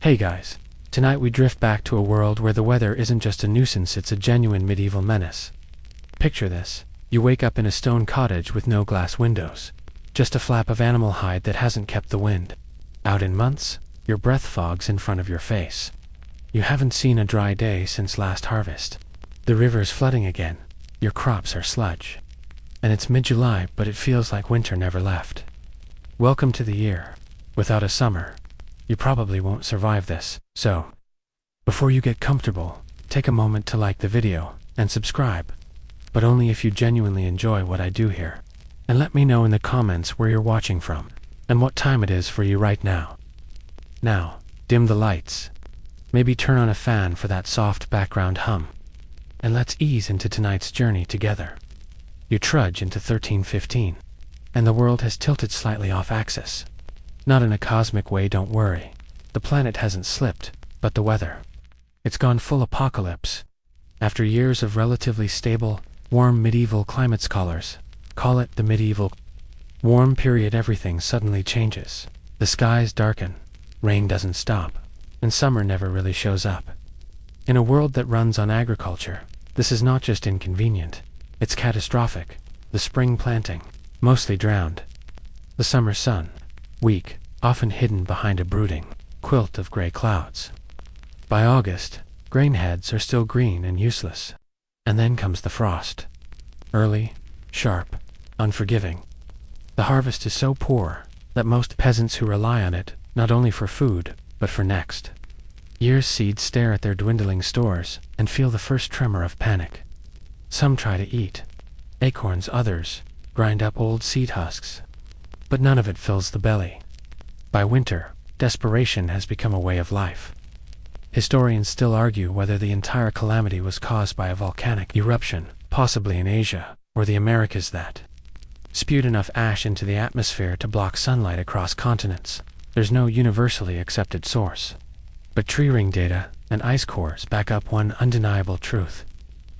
Hey guys, tonight we drift back to a world where the weather isn't just a nuisance, it's a genuine medieval menace. Picture this. You wake up in a stone cottage with no glass windows. Just a flap of animal hide that hasn't kept the wind out in months. Your breath fogs in front of your face. You haven't seen a dry day since last harvest. The river's flooding again. Your crops are sludge. And it's mid-July, but it feels like winter never left. Welcome to the year without a summer. You probably won't survive this, so before you get comfortable, take a moment to like the video and subscribe, but only if you genuinely enjoy what I do here. And let me know in the comments where you're watching from and what time it is for you right now. Now, dim the lights. Maybe turn on a fan for that soft background hum. And let's ease into tonight's journey together. You trudge into 1315, and the world has tilted slightly off axis. Not in a cosmic way, don't worry. The planet hasn't slipped, but the weather. It's gone full apocalypse. After years of relatively stable, warm medieval climate, scholars call it the medieval warm period, everything suddenly changes. The skies darken, rain doesn't stop, and summer never really shows up. In a world that runs on agriculture, this is not just inconvenient, it's catastrophic. The spring planting, mostly drowned. The summer sun, weak, often hidden behind a brooding quilt of gray clouds. By August, grain heads are still green and useless. And then comes the frost. Early, sharp, unforgiving. The harvest is so poor that most peasants who rely on it, not only for food, but for next year's seeds, stare at their dwindling stores and feel the first tremor of panic. Some try to eat acorns, others grind up old seed husks. But none of it fills the belly. By winter, desperation has become a way of life. Historians still argue whether the entire calamity was caused by a volcanic eruption, possibly in Asia or the Americas, that spewed enough ash into the atmosphere to block sunlight across continents. There's no universally accepted source. But tree ring data and ice cores back up one undeniable truth.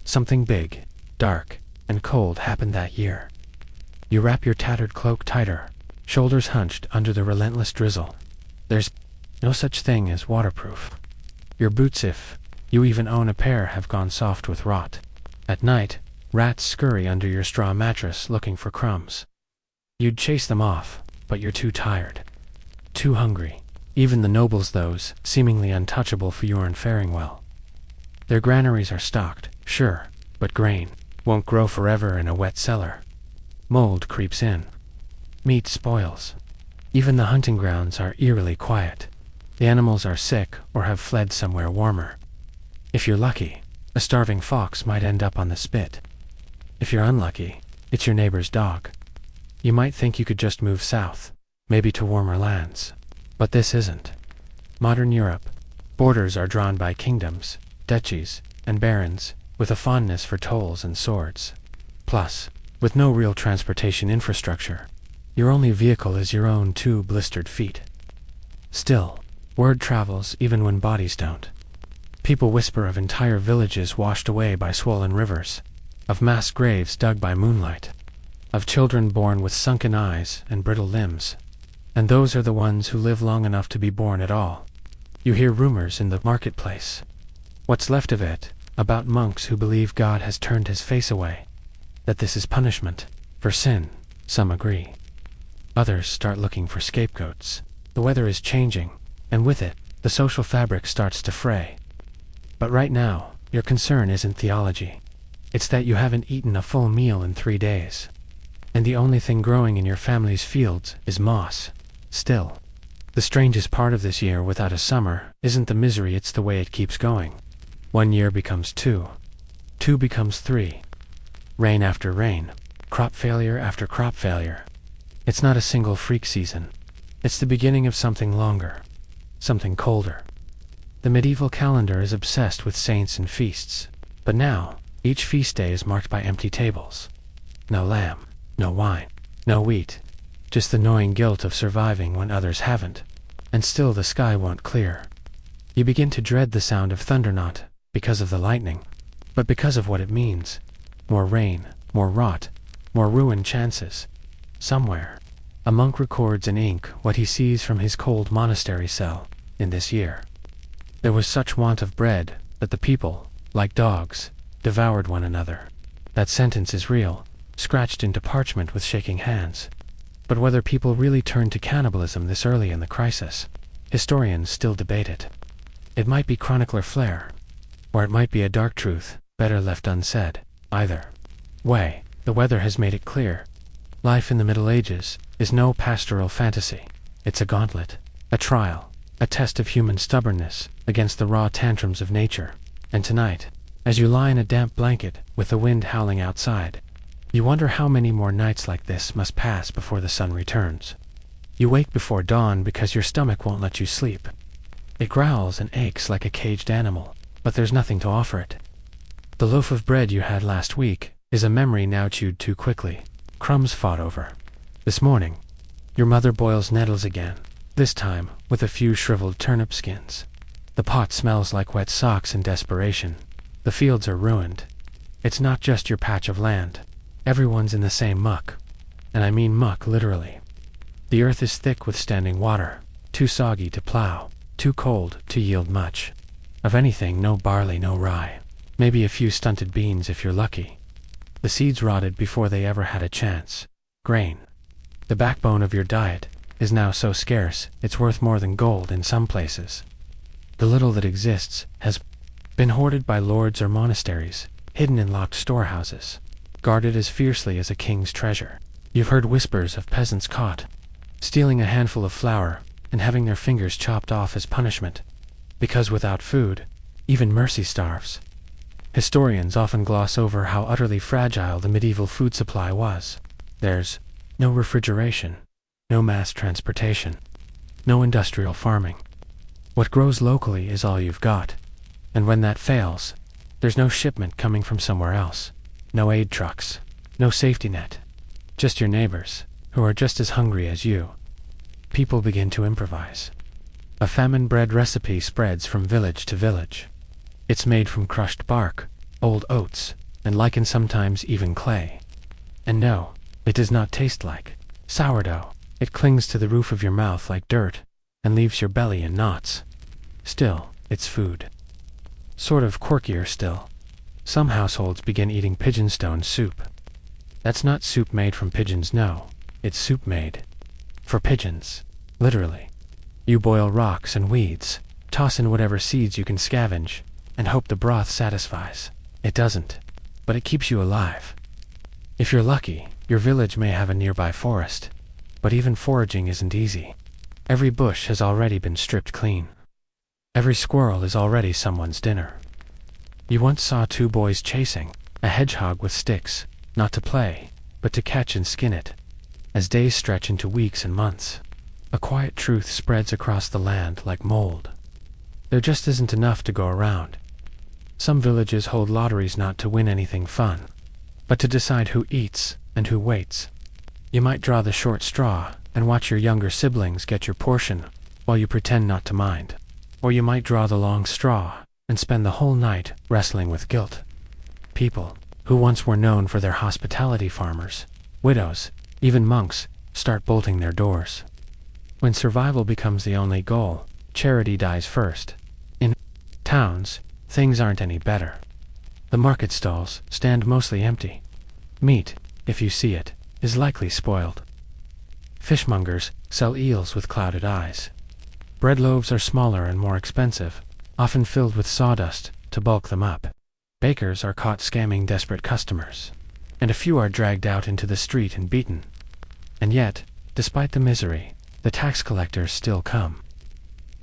Something big, dark, and cold happened that year. You wrap your tattered cloak tighter, shoulders hunched under the relentless drizzle. There's no such thing as waterproof. Your boots, if you even own a pair, have gone soft with rot. At night, rats scurry under your straw mattress looking for crumbs. You'd chase them off, but you're too tired, too hungry. Even the nobles, those seemingly untouchable for you, aren't faring well. Their granaries are stocked, sure, but grain won't grow forever in a wet cellar. Mold creeps in. Meat spoils. Even the hunting grounds are eerily quiet. The animals are sick or have fled somewhere warmer. If you're lucky, a starving fox might end up on the spit. If you're unlucky, it's your neighbor's dog. You might think you could just move south, maybe to warmer lands. But this isn't modern Europe. Borders are drawn by kingdoms, duchies, and barons, with a fondness for tolls and swords. Plus, with no real transportation infrastructure, your only vehicle is your own two blistered feet. Still, word travels even when bodies don't. People whisper of entire villages washed away by swollen rivers, of mass graves dug by moonlight, of children born with sunken eyes and brittle limbs. And those are the ones who live long enough to be born at all. You hear rumors in the marketplace, what's left of it, about monks who believe God has turned his face away, that this is punishment for sin. Some agree. Others start looking for scapegoats. The weather is changing, and with it, the social fabric starts to fray. But right now, your concern isn't theology. It's that you haven't eaten a full meal in 3 days. And the only thing growing in your family's fields is moss. Still, the strangest part of this year without a summer isn't the misery, it's the way it keeps going. 1 year becomes 2. 2 becomes 3. Rain after rain. Crop failure after crop failure. It's not a single freak season. It's the beginning of something longer. Something colder. The medieval calendar is obsessed with saints and feasts. But now, each feast day is marked by empty tables. No lamb. No wine. No wheat. Just the gnawing guilt of surviving when others haven't. And still the sky won't clear. You begin to dread the sound of thunder, not because of the lightning, but because of what it means. More rain, more rot, more ruined chances. Somewhere, a monk records in ink what he sees from his cold monastery cell in this year. There was such want of bread that the people, like dogs, devoured one another. That sentence is real, scratched into parchment with shaking hands. But whether people really turned to cannibalism this early in the crisis, historians still debate it. It might be chronicler flair, or it might be a dark truth, better left unsaid. Either way, the weather has made it clear. Life in the Middle Ages is no pastoral fantasy. It's a gauntlet, a trial, a test of human stubbornness against the raw tantrums of nature. And tonight, as you lie in a damp blanket with the wind howling outside, you wonder how many more nights like this must pass before the sun returns. You wake before dawn because your stomach won't let you sleep. It growls and aches like a caged animal, but there's nothing to offer it. The loaf of bread you had last week is a memory now chewed too quickly, crumbs fought over. This morning, your mother boils nettles again, this time with a few shriveled turnip skins. The pot smells like wet socks in desperation. The fields are ruined. It's not just your patch of land. Everyone's in the same muck. And I mean muck literally. The earth is thick with standing water, too soggy to plow, too cold to yield much. Of anything, no barley, no rye. Maybe a few stunted beans if you're lucky. The seeds rotted before they ever had a chance. Grain, the backbone of your diet, is now so scarce it's worth more than gold in some places. The little that exists has been hoarded by lords or monasteries, hidden in locked storehouses, guarded as fiercely as a king's treasure. You've heard whispers of peasants caught, stealing a handful of flour and having their fingers chopped off as punishment, because without food, even mercy starves. Historians often gloss over how utterly fragile the medieval food supply was. There's no refrigeration, no mass transportation, no industrial farming. What grows locally is all you've got, and when that fails, there's no shipment coming from somewhere else, no aid trucks, no safety net, just your neighbors, who are just as hungry as you. People begin to improvise. A famine bread recipe spreads from village to village. It's made from crushed bark, old oats, and lichen, sometimes even clay. And no, it does not taste like sourdough. It clings to the roof of your mouth like dirt, and leaves your belly in knots. Still, it's food. Sort of quirkier still. Some households begin eating pigeonstone soup. That's not soup made from pigeons, no. It's soup made for pigeons, literally. You boil rocks and weeds, toss in whatever seeds you can scavenge, and hope the broth satisfies. It doesn't, but it keeps you alive. If you're lucky, your village may have a nearby forest, but even foraging isn't easy. Every bush has already been stripped clean. Every squirrel is already someone's dinner. You once saw two boys chasing a hedgehog with sticks, not to play, but to catch and skin it. As days stretch into weeks and months, a quiet truth spreads across the land like mold. There just isn't enough to go around. Some villages hold lotteries not to win anything fun, but to decide who eats and who waits. You might draw the short straw and watch your younger siblings get your portion while you pretend not to mind. Or you might draw the long straw and spend the whole night wrestling with guilt. People who once were known for their hospitality, farmers, widows, even monks, start bolting their doors. When survival becomes the only goal, charity dies first. In towns, things aren't any better. The market stalls stand mostly empty. Meat, if you see it, is likely spoiled. Fishmongers sell eels with clouded eyes. Bread loaves are smaller and more expensive, often filled with sawdust to bulk them up. Bakers are caught scamming desperate customers, and a few are dragged out into the street and beaten. And yet, despite the misery, the tax collectors still come.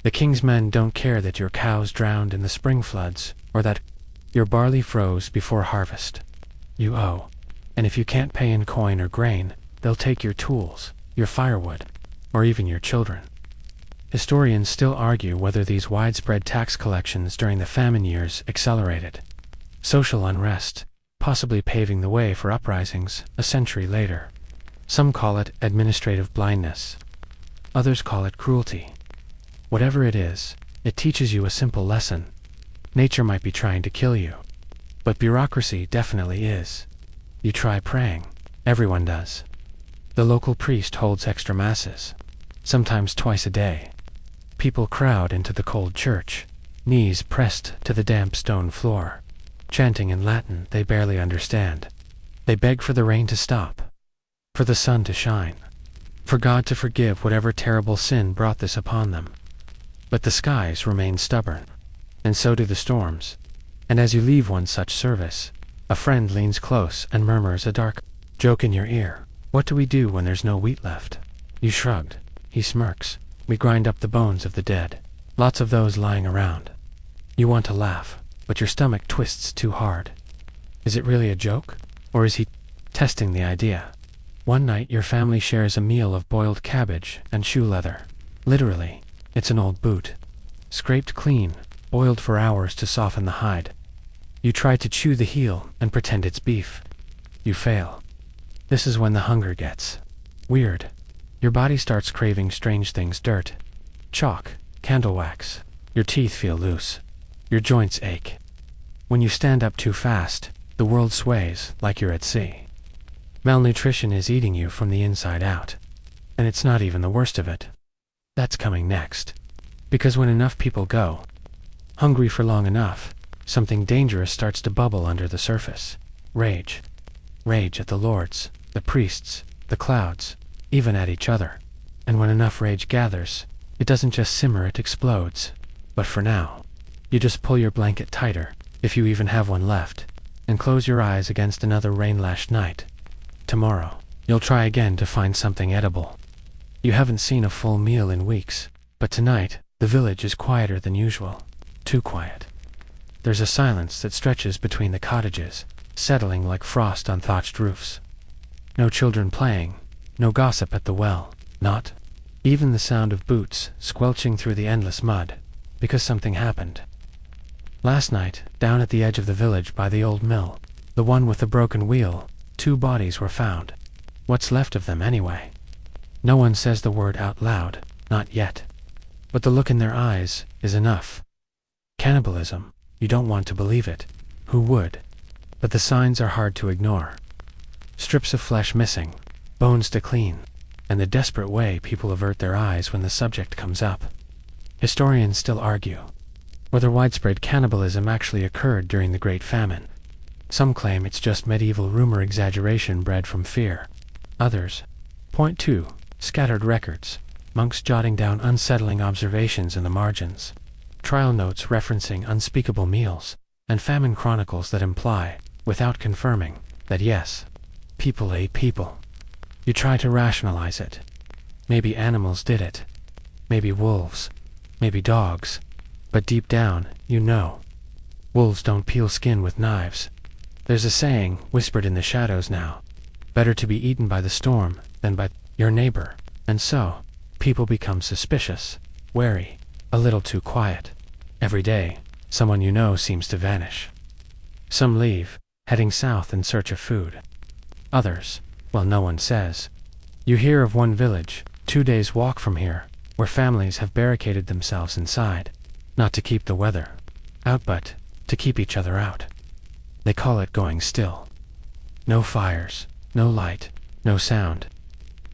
The king's men don't care that your cows drowned in the spring floods, or that your barley froze before harvest. You owe, and if you can't pay in coin or grain, they'll take your tools, your firewood, or even your children. Historians still argue whether these widespread tax collections during the famine years accelerated social unrest, possibly paving the way for uprisings a century later. Some call it administrative blindness. Others call it cruelty. Whatever it is, it teaches you a simple lesson. Nature might be trying to kill you, but bureaucracy definitely is. You try praying. Everyone does. The local priest holds extra masses, sometimes twice a day. People crowd into the cold church. knees pressed to the damp stone floor, chanting in Latin they barely understand. They beg for the rain to stop, for the sun to shine, for God to forgive whatever terrible sin brought this upon them. But the skies remain stubborn, and so do the storms. And as you leave one such service, a friend leans close and murmurs a dark joke in your ear. What do we do when there's no wheat left? You shrugged. He smirks. We grind up the bones of the dead. Lots of those lying around. You want to laugh, but your stomach twists too hard. Is it really a joke? Or is he testing the idea? One night your family shares a meal of boiled cabbage and shoe leather. Literally, it's an old boot. Scraped clean, boiled for hours to soften the hide. You try to chew the heel and pretend it's beef. You fail. This is when the hunger gets weird. Your body starts craving strange things: dirt, chalk, candle wax. Your teeth feel loose. Your joints ache. When you stand up too fast, the world sways like you're at sea. Malnutrition is eating you from the inside out. And it's not even the worst of it. That's coming next. Because when enough people go hungry for long enough, something dangerous starts to bubble under the surface. Rage. Rage at the lords, the priests, the clouds, even at each other. And when enough rage gathers, it doesn't just simmer, it explodes. But for now, you just pull your blanket tighter, if you even have one left, and close your eyes against another rain-lashed night. Tomorrow, you'll try again to find something edible. You haven't seen a full meal in weeks, but tonight, the village is quieter than usual. Too quiet. There's a silence that stretches between the cottages, settling like frost on thatched roofs. No children playing, no gossip at the well, not even the sound of boots squelching through the endless mud, because something happened. Last night, down at the edge of the village by the old mill, the one with the broken wheel, 2 bodies were found. What's left of them anyway? No one says the word out loud, not yet. But the look in their eyes is enough. Cannibalism. You don't want to believe it. Who would? But the signs are hard to ignore. Strips of flesh missing, bones to clean, and the desperate way people avert their eyes when the subject comes up. Historians still argue whether widespread cannibalism actually occurred during the Great Famine. Some claim it's just medieval rumor exaggeration bred from fear. Others point to scattered records, monks jotting down unsettling observations in the margins, trial notes referencing unspeakable meals, and famine chronicles that imply, without confirming, that yes, people ate people. You try to rationalize it. Maybe animals did it. Maybe wolves. Maybe dogs. But deep down, you know. Wolves don't peel skin with knives. There's a saying, whispered in the shadows now, better to be eaten by the storm than by your neighbor. And so, people become suspicious, wary, a little too quiet. Every day, someone you know seems to vanish. Some leave, heading south in search of food. Others, well, no one says. You hear of one village, 2 days' walk from here, where families have barricaded themselves inside, not to keep the weather out, but to keep each other out. They call it going still. No fires, no light, no sound.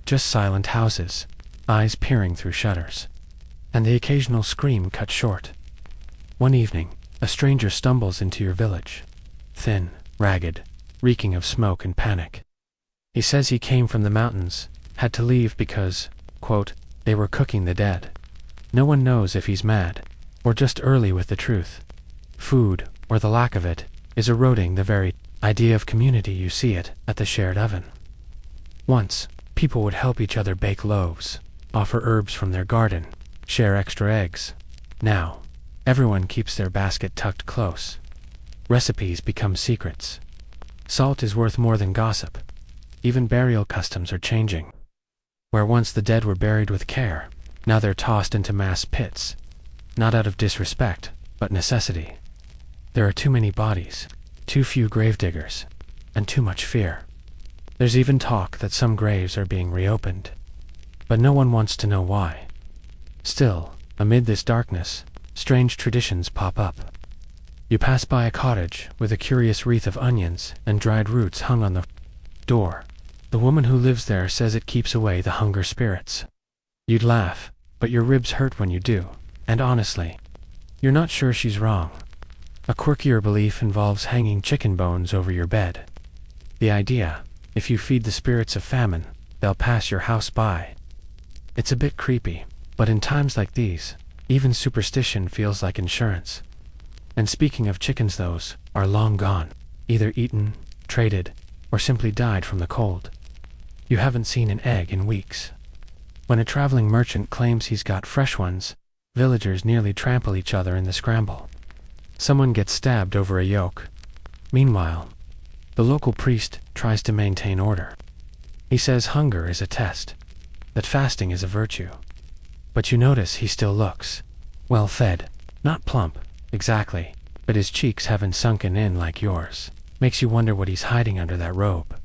Just silent houses, eyes peering through shutters, and the occasional scream cut short. One evening, a stranger stumbles into your village, thin, ragged, reeking of smoke and panic. He says he came from the mountains, had to leave because, quote, they were cooking the dead. No one knows if he's mad, or just early with the truth. Food, or the lack of it, is eroding the very idea of community. You see it at the shared oven. Once, people would help each other bake loaves, offer herbs from their garden, share extra eggs. Now, everyone keeps their basket tucked close. Recipes become secrets. Salt is worth more than gossip. Even burial customs are changing. Where once the dead were buried with care, now they're tossed into mass pits. Not out of disrespect, but necessity. There are too many bodies, too few gravediggers, and too much fear. There's even talk that some graves are being reopened. But no one wants to know why. Still, amid this darkness, strange traditions pop up. You pass by a cottage with a curious wreath of onions and dried roots hung on the door. The woman who lives there says it keeps away the hunger spirits. You'd laugh, but your ribs hurt when you do, and honestly, You're not sure she's wrong. A quirkier belief involves hanging chicken bones over your bed. The idea, if you feed the spirits of famine, they'll pass your house by. It's a bit creepy, but in times like these, even superstition feels like insurance. And speaking of chickens, those are long gone, either eaten, traded, or simply died from the cold. You haven't seen an egg in weeks. When a traveling merchant claims he's got fresh ones, villagers nearly trample each other in the scramble. Someone gets stabbed over a yolk. Meanwhile, the local priest tries to maintain order. He says hunger is a test, that fasting is a virtue. But you notice he still looks well fed, not plump, exactly, but his cheeks haven't sunken in like yours. Makes you wonder what he's hiding under that robe.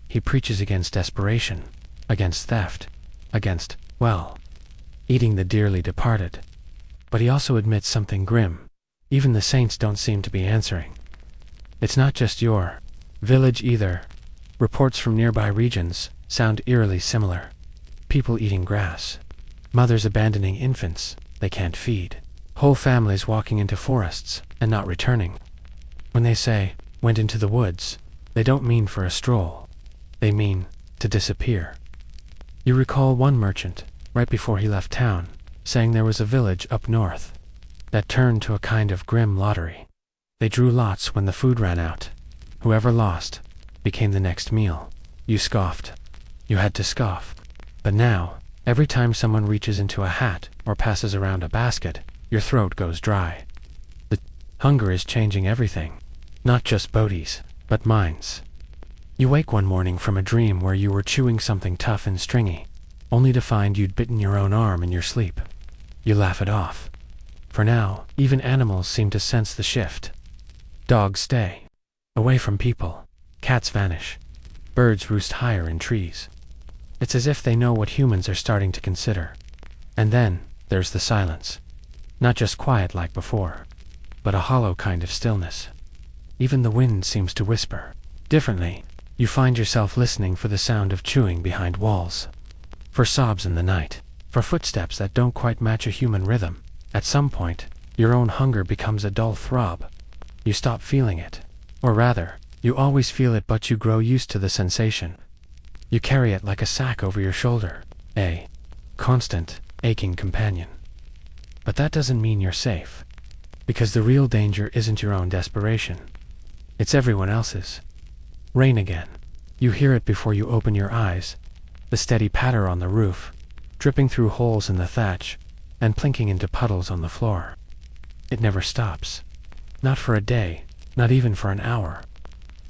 He preaches against desperation, against theft, against, well, eating the dearly departed. But he also admits something grim. Even the saints don't seem to be answering. It's not just your village either. Reports from nearby regions sound eerily similar. People eating grass. Mothers abandoning infants they can't feed. Whole families walking into forests and not returning. When they say, went into the woods, they don't mean for a stroll. They mean to disappear. You recall one merchant, right before he left town, saying there was a village up north that turned to a kind of grim lottery. They drew lots when the food ran out. Whoever lost became the next meal. You scoffed. You had to scoff. But now, every time someone reaches into a hat or passes around a basket, your throat goes dry. The hunger is changing everything. Not just bodies, but minds. You wake one morning from a dream where you were chewing something tough and stringy, only to find you'd bitten your own arm in your sleep. You laugh it off. For now, even animals seem to sense the shift. Dogs stay away from people. Cats vanish. Birds roost higher in trees. It's as if they know what humans are starting to consider. And then, there's the silence. Not just quiet like before, but a hollow kind of stillness. Even the wind seems to whisper. Differently, you find yourself listening for the sound of chewing behind walls. For sobs in the night. For footsteps that don't quite match a human rhythm. At some point, your own hunger becomes a dull throb. You stop feeling it. Or rather, you always feel it, but you grow used to the sensation. You carry it like a sack over your shoulder. A constant, aching companion. But that doesn't mean you're safe. Because the real danger isn't your own desperation. It's everyone else's. Rain again. You hear it before you open your eyes. The steady patter on the roof, dripping through holes in the thatch, and plinking into puddles on the floor. It never stops. Not for a day, not even for an hour.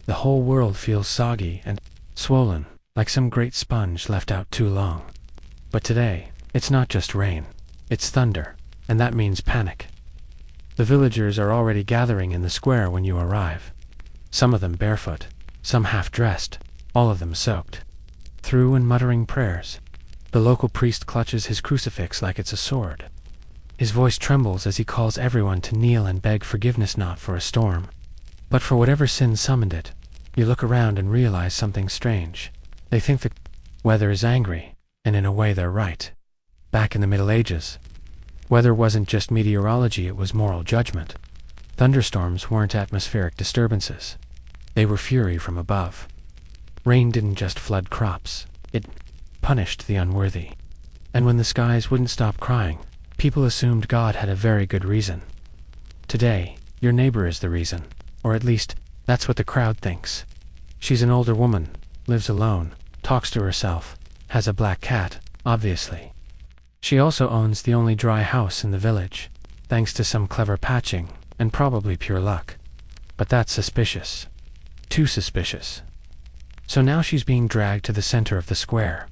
The whole world feels soggy and swollen, like some great sponge left out too long. But today, it's not just rain. It's thunder, and that means panic. The villagers are already gathering in the square when you arrive. Some of them barefoot, some half-dressed, all of them soaked. Through and muttering prayers. The local priest clutches his crucifix like it's a sword. His voice trembles as he calls everyone to kneel and beg forgiveness, not for a storm, but for whatever sin summoned it. You look around and realize something strange. They think the weather is angry, and in a way they're right. Back in the Middle Ages, weather wasn't just meteorology, it was moral judgment. Thunderstorms weren't atmospheric disturbances. They were fury from above. Rain didn't just flood crops, it punished the unworthy. And when the skies wouldn't stop crying, people assumed God had a very good reason. Today, your neighbor is the reason, or at least, that's what the crowd thinks. She's an older woman, lives alone, talks to herself, has a black cat, obviously. She also owns the only dry house in the village, thanks to some clever patching, and probably pure luck. But that's suspicious. Too suspicious. So now she's being dragged to the center of the square.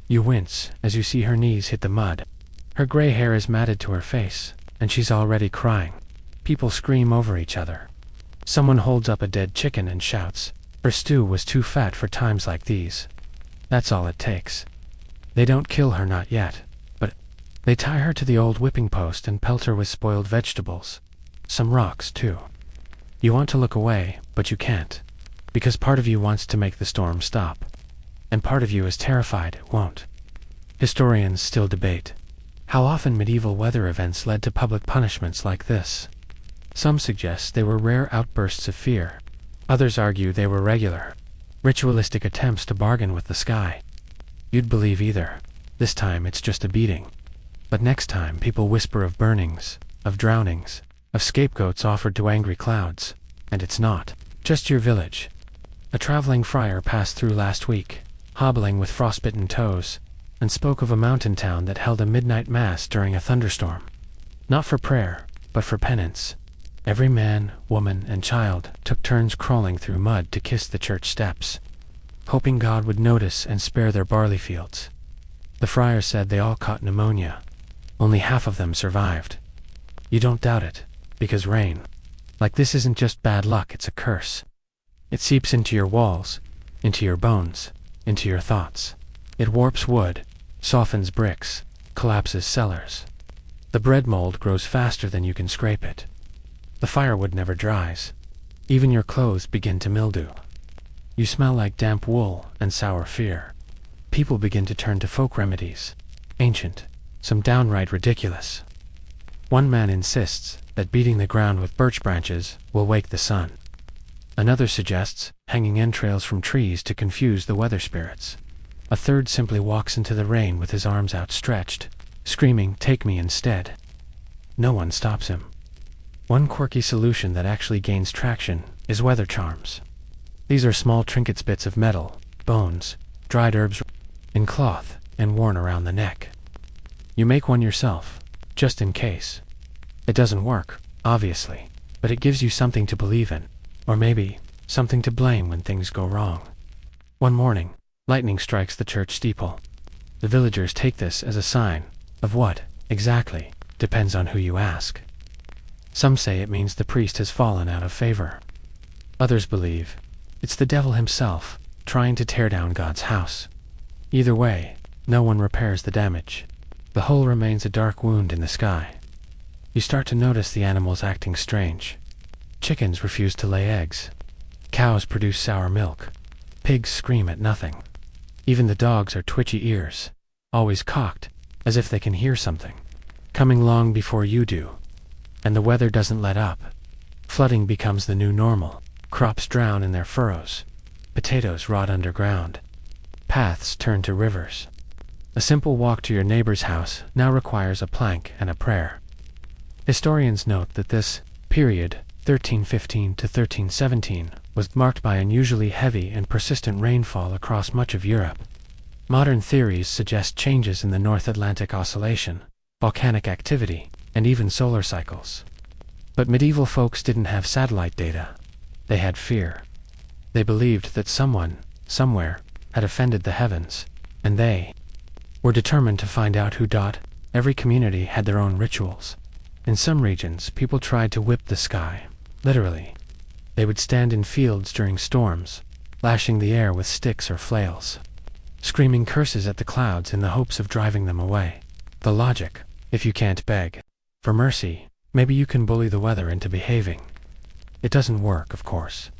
You wince as you see her knees hit the mud. Her gray hair is matted to her face, and she's already crying. People scream over each other. Someone holds up a dead chicken and shouts, "Her stew was too fat for times like these." That's all it takes. They don't kill her, not yet, but they tie her to the old whipping post and pelt her with spoiled vegetables. Some rocks, too. You want to look away, but you can't. Because part of you wants to make the storm stop. And part of you is terrified it won't. Historians still debate. How often medieval weather events led to public punishments like this? Some suggest they were rare outbursts of fear. Others argue they were regular, ritualistic attempts to bargain with the sky. You'd believe either. This time it's just a beating. But next time people whisper of burnings, of drownings, of scapegoats offered to angry clouds. And it's not just your village. A traveling friar passed through last week, hobbling with frostbitten toes, and spoke of a mountain town that held a midnight mass during a thunderstorm. Not for prayer, but for penance. Every man, woman, and child took turns crawling through mud to kiss the church steps, hoping God would notice and spare their barley fields. The friar said they all caught pneumonia. Only half of them survived. You don't doubt it, because rain, like this, isn't just bad luck, it's a curse. It seeps into your walls, into your bones, into your thoughts. It warps wood, softens bricks, collapses cellars. The bread mold grows faster than you can scrape it. The firewood never dries. Even your clothes begin to mildew. You smell like damp wool and sour fear. People begin to turn to folk remedies, ancient, some downright ridiculous. One man insists that beating the ground with birch branches will wake the sun. Another suggests hanging entrails from trees to confuse the weather spirits. A third simply walks into the rain with his arms outstretched, screaming, "Take me instead." No one stops him. One quirky solution that actually gains traction is weather charms. These are small trinkets, bits of metal, bones, dried herbs in cloth and worn around the neck. You make one yourself, just in case. It doesn't work, obviously, but it gives you something to believe in, or maybe something to blame when things go wrong. One morning, lightning strikes the church steeple. The villagers take this as a sign of what, exactly, depends on who you ask. Some say it means the priest has fallen out of favor. Others believe it's the devil himself trying to tear down God's house. Either way, no one repairs the damage. The hole remains a dark wound in the sky. You start to notice the animals acting strange. Chickens refuse to lay eggs. Cows produce sour milk. Pigs scream at nothing. Even the dogs are twitchy ears, always cocked, as if they can hear something, coming long before you do. And the weather doesn't let up. Flooding becomes the new normal. Crops drown in their furrows. Potatoes rot underground. Paths turn to rivers. A simple walk to your neighbor's house now requires a plank and a prayer. Historians note that this period, 1315 to 1317, was marked by unusually heavy and persistent rainfall across much of Europe. Modern theories suggest changes in the North Atlantic Oscillation, volcanic activity, and even solar cycles. But medieval folks didn't have satellite data. They had fear. They believed that someone, somewhere, had offended the heavens, and they were determined to find out who. Every community had their own rituals. In some regions, people tried to whip the sky, literally. They would stand in fields during storms, lashing the air with sticks or flails, screaming curses at the clouds in the hopes of driving them away. The logic: if you can't beg for mercy, maybe you can bully the weather into behaving. It doesn't work, of course.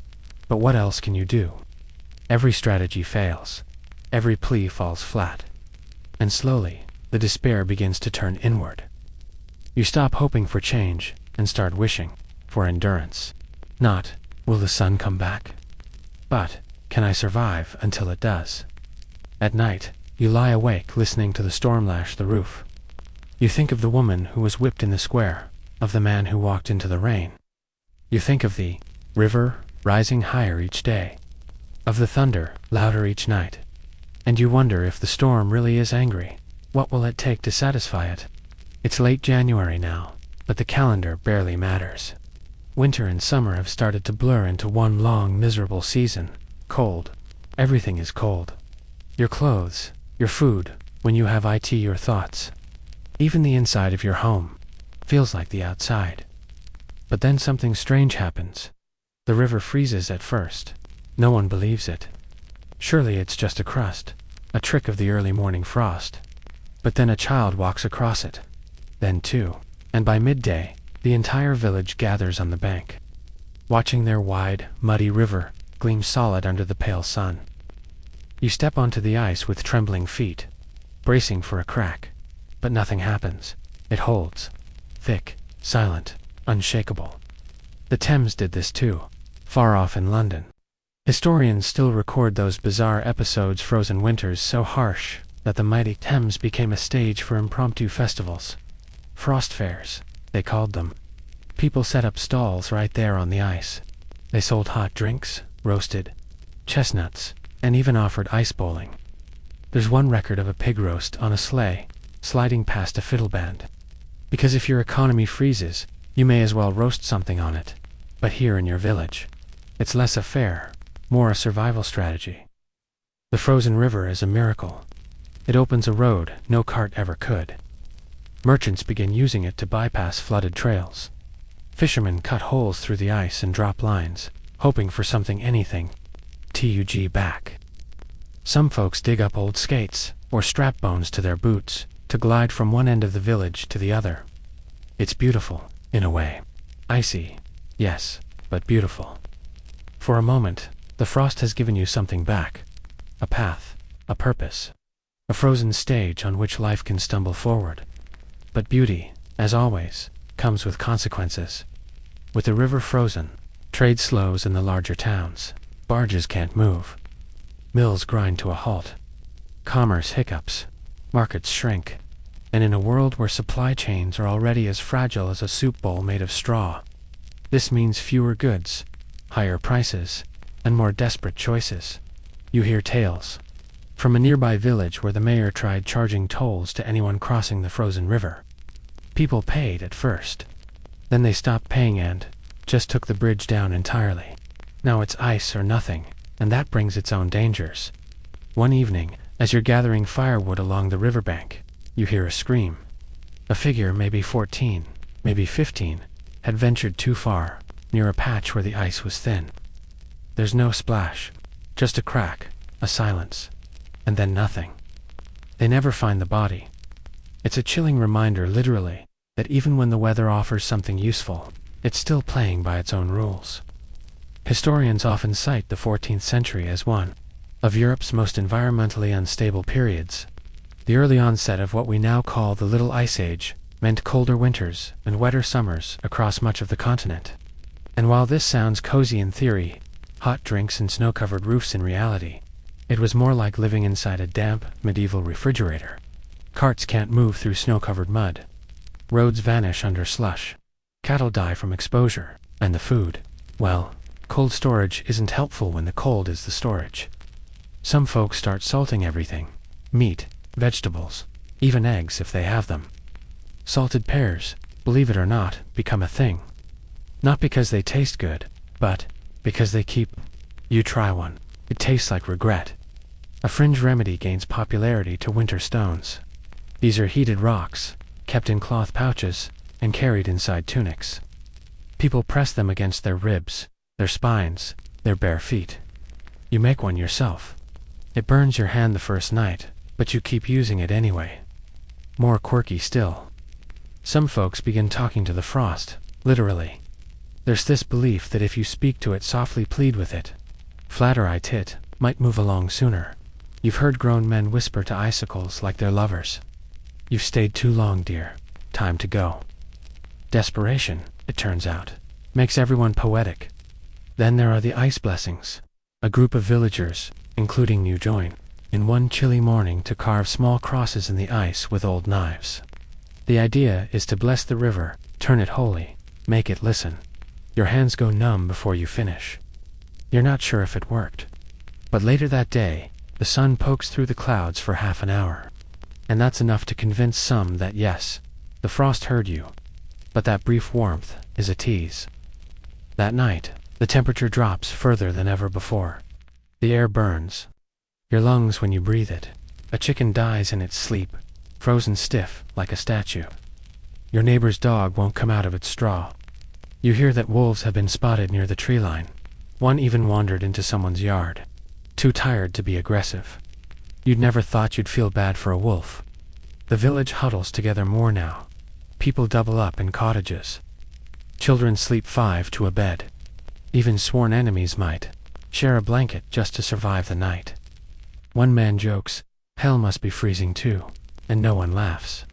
But what else can you do? Every strategy fails. Every plea falls flat. And slowly, the despair begins to turn inward. You stop hoping for change and start wishing for endurance. Not, will the sun come back? But, can I survive until it does? At night, you lie awake listening to the storm lash the roof. You think of the woman who was whipped in the square, of the man who walked into the rain. You think of the river rising higher each day, of the thunder louder each night. And you wonder, if the storm really is angry, what will it take to satisfy it? It's late January now, but the calendar barely matters. Winter and summer have started to blur into one long, miserable season. Cold. Everything is cold. Your clothes, your food, when you have your thoughts. Even the inside of your home feels like the outside. But then something strange happens. The river freezes at first. No one believes it. Surely it's just a crust, a trick of the early morning frost. But then a child walks across it. Then two. And by midday, the entire village gathers on the bank, watching their wide, muddy river gleam solid under the pale sun. You step onto the ice with trembling feet, bracing for a crack. but nothing happens. It holds. Thick, silent, unshakable. The Thames did this too, far off in London. Historians still record those bizarre episodes, frozen winters so harsh that the mighty Thames became a stage for impromptu festivals. Frost fairs, they called them. People set up stalls right there on the ice. They sold hot drinks, roasted chestnuts, and even offered ice bowling. There's one record of a pig roast on a sleigh, sliding past a fiddle band. Because if your economy freezes, you may as well roast something on it. But here in your village, it's less a fair, more a survival strategy. The frozen river is a miracle. It opens a road no cart ever could. Merchants begin using it to bypass flooded trails. Fishermen cut holes through the ice and drop lines, hoping for anything back. Some folks dig up old skates or strap bones to their boots to glide from one end of the village to the other. It's beautiful, in a way. Icy, yes, but beautiful. For a moment, the frost has given you something back. A path, a purpose, a frozen stage on which life can stumble forward. But beauty, as always, comes with consequences. With the river frozen, trade slows in the larger towns. Barges can't move. Mills grind to a halt. Commerce hiccups. Markets shrink. And in a world where supply chains are already as fragile as a soup bowl made of straw, this means fewer goods, higher prices, and more desperate choices. You hear tales from a nearby village where the mayor tried charging tolls to anyone crossing the frozen river. People paid at first. Then they stopped paying and just took the bridge down entirely. Now it's ice or nothing, and that brings its own dangers. One evening, as you're gathering firewood along the riverbank, you hear a scream. A figure, maybe 14, maybe 15, had ventured too far, near a patch where the ice was thin. There's no splash, just a crack, a silence, and then nothing. They never find the body. It's a chilling reminder, literally, that even when the weather offers something useful, it's still playing by its own rules. Historians often cite the 14th century as one of Europe's most environmentally unstable periods. The early onset of what we now call the Little Ice Age meant colder winters and wetter summers across much of the continent. And while this sounds cozy in theory, hot drinks and snow-covered roofs in reality, it was more like living inside a damp, medieval refrigerator. Carts can't move through snow-covered mud. Roads vanish under slush. Cattle die from exposure. And the food, well, cold storage isn't helpful when the cold is the storage. Some folks start salting everything. Meat, vegetables, even eggs if they have them. Salted pears, believe it or not, become a thing. Not because they taste good, but because they keep. You try one. It tastes like regret. A fringe remedy gains popularity to winter stones. These are heated rocks, kept in cloth pouches, and carried inside tunics. People press them against their ribs, their spines, their bare feet. You make one yourself. It burns your hand the first night, but you keep using it anyway. More quirky still. Some folks begin talking to the frost, literally. There's this belief that if you speak to it, softly plead with it, flatter I tit, might move along sooner. You've heard grown men whisper to icicles like they're lovers. You've stayed too long, dear. Time to go. Desperation, it turns out, makes everyone poetic. Then there are the ice blessings. A group of villagers, including you, join in one chilly morning to carve small crosses in the ice with old knives. The idea is to bless the river, turn it holy, make it listen. Your hands go numb before you finish. You're not sure if it worked. But later that day, the sun pokes through the clouds for half an hour. And that's enough to convince some that yes, the frost heard you. But that brief warmth is a tease. That night, the temperature drops further than ever before. The air burns your lungs when you breathe it. A chicken dies in its sleep, frozen stiff like a statue. Your neighbor's dog won't come out of its straw. You hear that wolves have been spotted near the tree line. One even wandered into someone's yard, too tired to be aggressive. You'd never thought you'd feel bad for a wolf. The village huddles together more now. People double up in cottages. Children sleep 5 to a bed. Even sworn enemies might share a blanket just to survive the night. One man jokes, hell must be freezing too, and no one laughs.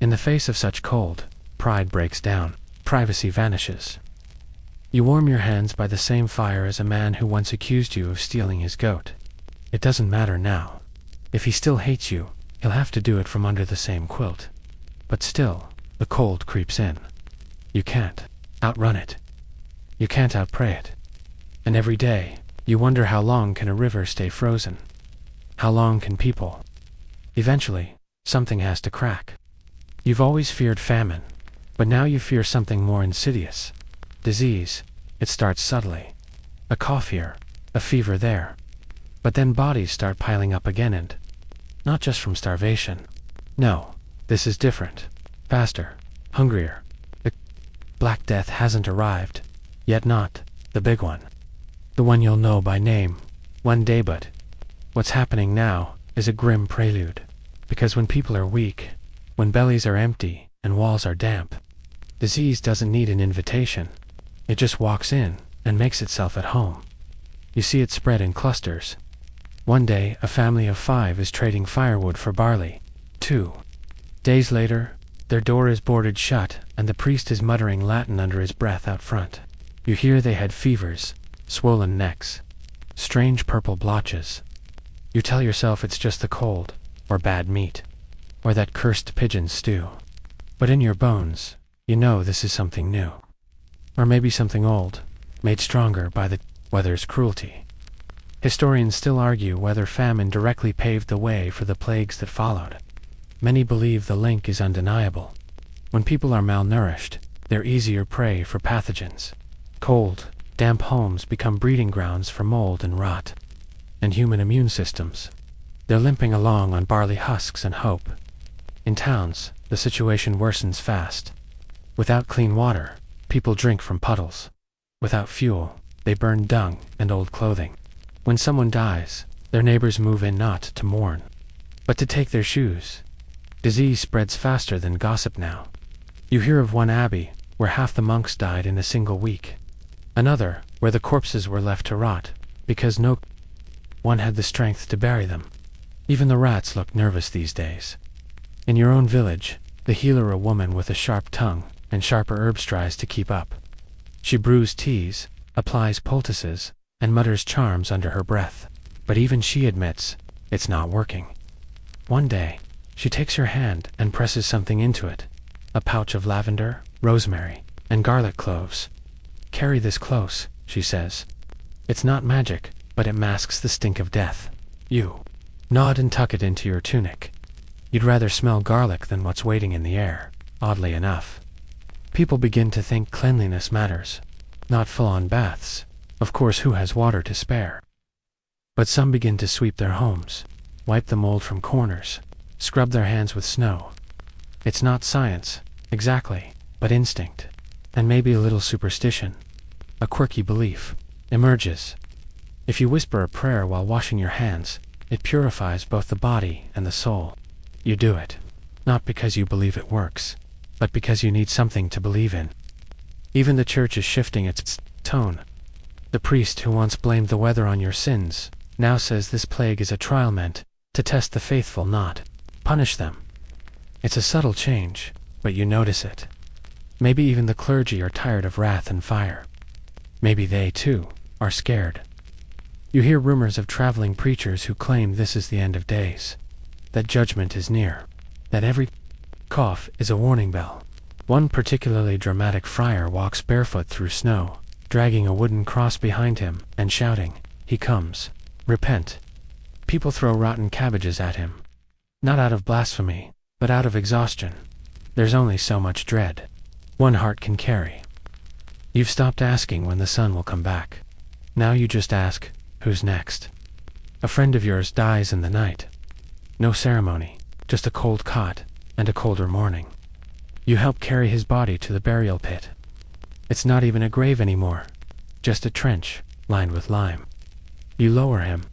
In the face of such cold, pride breaks down, privacy vanishes. You warm your hands by the same fire as a man who once accused you of stealing his goat. It doesn't matter now. If he still hates you, he'll have to do it from under the same quilt. But still, the cold creeps in. You can't outrun it. You can't outpray it. And every day, you wonder how long can a river stay frozen? How long can people? Eventually, something has to crack. You've always feared famine, but now you fear something more insidious. Disease. It starts subtly. A cough here, a fever there. But then bodies start piling up again, and not just from starvation. No, this is different. Faster, hungrier. The Black Death hasn't arrived. Yet not the big one. The one you'll know by name one day, but what's happening now is a grim prelude. Because when people are weak, when bellies are empty and walls are damp, disease doesn't need an invitation. It just walks in and makes itself at home. You see it spread in clusters. One day, a family of 5 is trading firewood for barley. 2 days later, their door is boarded shut and the priest is muttering Latin under his breath out front. You hear they had fevers, swollen necks, strange purple blotches. You tell yourself it's just the cold, or bad meat, or that cursed pigeon stew. But in your bones, you know this is something new. Or maybe something old, made stronger by the weather's cruelty. Historians still argue whether famine directly paved the way for the plagues that followed. Many believe the link is undeniable. When people are malnourished, they're easier prey for pathogens. Cold, damp homes become breeding grounds for mold and rot. And human immune systems, they're limping along on barley husks and hope. In towns, the situation worsens fast. Without clean water, people drink from puddles. Without fuel, they burn dung and old clothing. When someone dies, their neighbors move in not to mourn, but to take their shoes. Disease spreads faster than gossip now. You hear of one abbey where half the monks died in a single week. Another where the corpses were left to rot because no one had the strength to bury them. Even the rats look nervous these days. In your own village, the healer, a woman with a sharp tongue and sharper herbs, tries to keep up. She brews teas, applies poultices, and mutters charms under her breath. But even she admits it's not working. One day, she takes your hand and presses something into it. A pouch of lavender, rosemary, and garlic cloves. "Carry this close," she says. "It's not magic, but it masks the stink of death." You nod and tuck it into your tunic. You'd rather smell garlic than what's waiting in the air, oddly enough. People begin to think cleanliness matters. Not full-on baths. Of course, who has water to spare? But some begin to sweep their homes, wipe the mold from corners, scrub their hands with snow. It's not science, exactly, but instinct, and maybe a little superstition. A quirky belief emerges. If you whisper a prayer while washing your hands, it purifies both the body and the soul. You do it, not because you believe it works, but because you need something to believe in. Even the church is shifting its tone. The priest who once blamed the weather on your sins now says this plague is a trial meant to test the faithful, not punish them. It's a subtle change, but you notice it. Maybe even the clergy are tired of wrath and fire. Maybe they, too, are scared. You hear rumors of traveling preachers who claim this is the end of days, that judgment is near, that every cough is a warning bell. One particularly dramatic friar walks barefoot through snow, dragging a wooden cross behind him and shouting, "He comes. Repent." People throw rotten cabbages at him. Not out of blasphemy, but out of exhaustion. There's only so much dread one heart can carry. You've stopped asking when the sun will come back. Now you just ask, who's next? A friend of yours dies in the night. No ceremony, just a cold cot and a colder morning. You help carry his body to the burial pit. It's not even a grave anymore, just a trench lined with lime. You lower him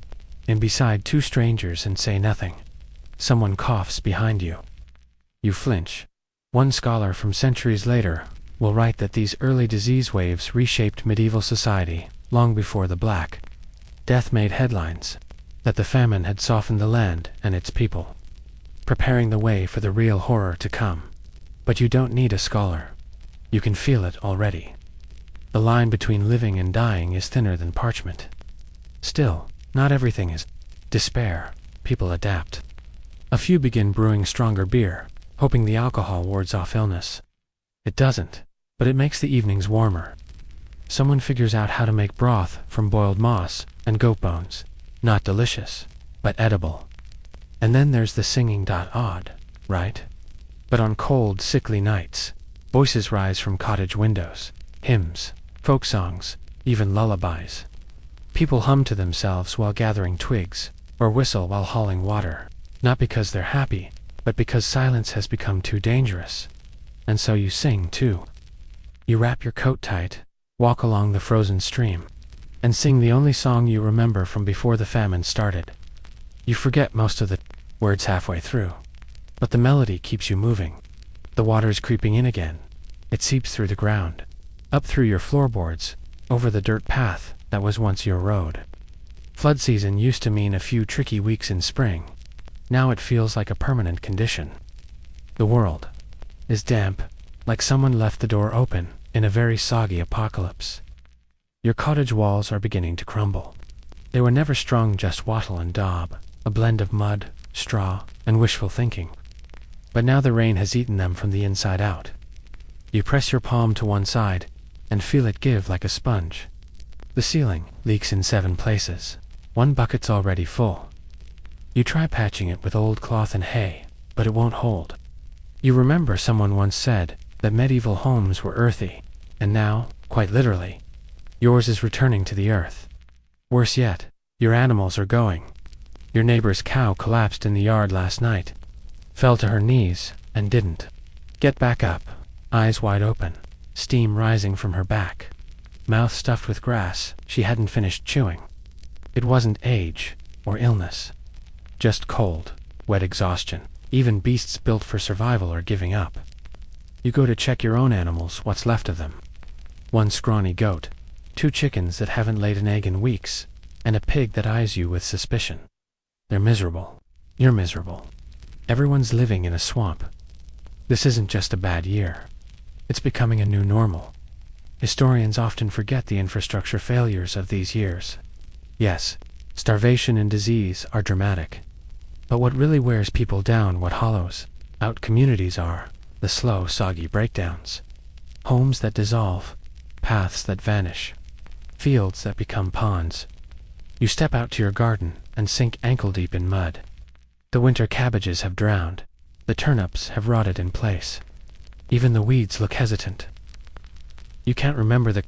in beside 2 strangers and say nothing. Someone coughs behind you. You flinch. One scholar from centuries later will write that these early disease waves reshaped medieval society long before the Black Death made headlines, that the famine had softened the land and its people, preparing the way for the real horror to come. But you don't need a scholar. You can feel it already. The line between living and dying is thinner than parchment. Still, not everything is despair. People adapt. A few begin brewing stronger beer, hoping the alcohol wards off illness. It doesn't, but it makes the evenings warmer. Someone figures out how to make broth from boiled moss and goat bones. Not delicious, but edible. And then there's the singing. Odd, right? But on cold, sickly nights, voices rise from cottage windows. Hymns, folk songs, even lullabies. People hum to themselves while gathering twigs, or whistle while hauling water. Not because they're happy, but because silence has become too dangerous. And so you sing, too. You wrap your coat tight, walk along the frozen stream, and sing the only song you remember from before the famine started. You forget most of the words halfway through, but the melody keeps you moving. The water's creeping in again. It seeps through the ground, up through your floorboards, over the dirt path that was once your road. Flood season used to mean a few tricky weeks in spring. Now it feels like a permanent condition. The world is damp, like someone left the door open in a very soggy apocalypse. Your cottage walls are beginning to crumble. They were never strong, just wattle and daub, a blend of mud, straw, and wishful thinking. But now the rain has eaten them from the inside out. You press your palm to one side and feel it give like a sponge. The ceiling leaks in 7 places. One bucket's already full. You try patching it with old cloth and hay, but it won't hold. You remember someone once said that medieval homes were earthy, and now, quite literally, yours is returning to the earth. Worse yet, your animals are going. Your neighbor's cow collapsed in the yard last night, fell to her knees, and didn't get back up, eyes wide open, steam rising from her back, mouth stuffed with grass she hadn't finished chewing. It wasn't age or illness, just cold, wet exhaustion. Even beasts built for survival are giving up. You go to check your own animals, what's left of them. 1 scrawny goat, 2 chickens that haven't laid an egg in weeks, and a pig that eyes you with suspicion. They're miserable. You're miserable. Everyone's living in a swamp. This isn't just a bad year. It's becoming a new normal. Historians often forget the infrastructure failures of these years. Yes, starvation and disease are dramatic. But what really wears people down, what hollows out communities are the slow, soggy breakdowns. Homes that dissolve, paths that vanish, fields that become ponds. You step out to your garden and sink ankle-deep in mud. The winter cabbages have drowned. The turnips have rotted in place. Even the weeds look hesitant. You can't remember the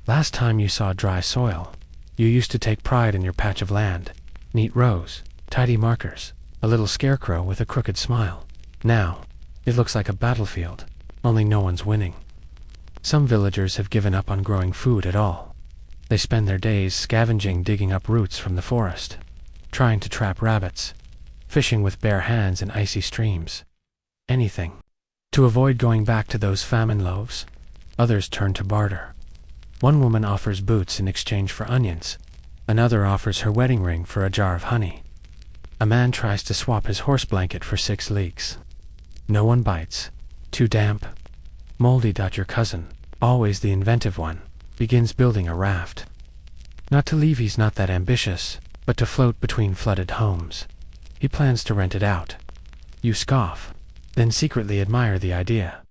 last time you saw dry soil. You used to take pride in your patch of land. Neat rows, tidy markers, a little scarecrow with a crooked smile. Now, it looks like a battlefield, only no one's winning. Some villagers have given up on growing food at all. They spend their days scavenging, digging up roots from the forest, trying to trap rabbits, fishing with bare hands in icy streams. Anything to avoid going back to those famine loaves. Others turn to barter. One woman offers boots in exchange for onions. Another offers her wedding ring for a jar of honey. A man tries to swap his horse blanket for 6 leeks. No one bites. Too damp. Moldy. Your cousin, always the inventive one, begins building a raft. Not to leave, he's not that ambitious, but to float between flooded homes. He plans to rent it out. You scoff, then secretly admire the idea.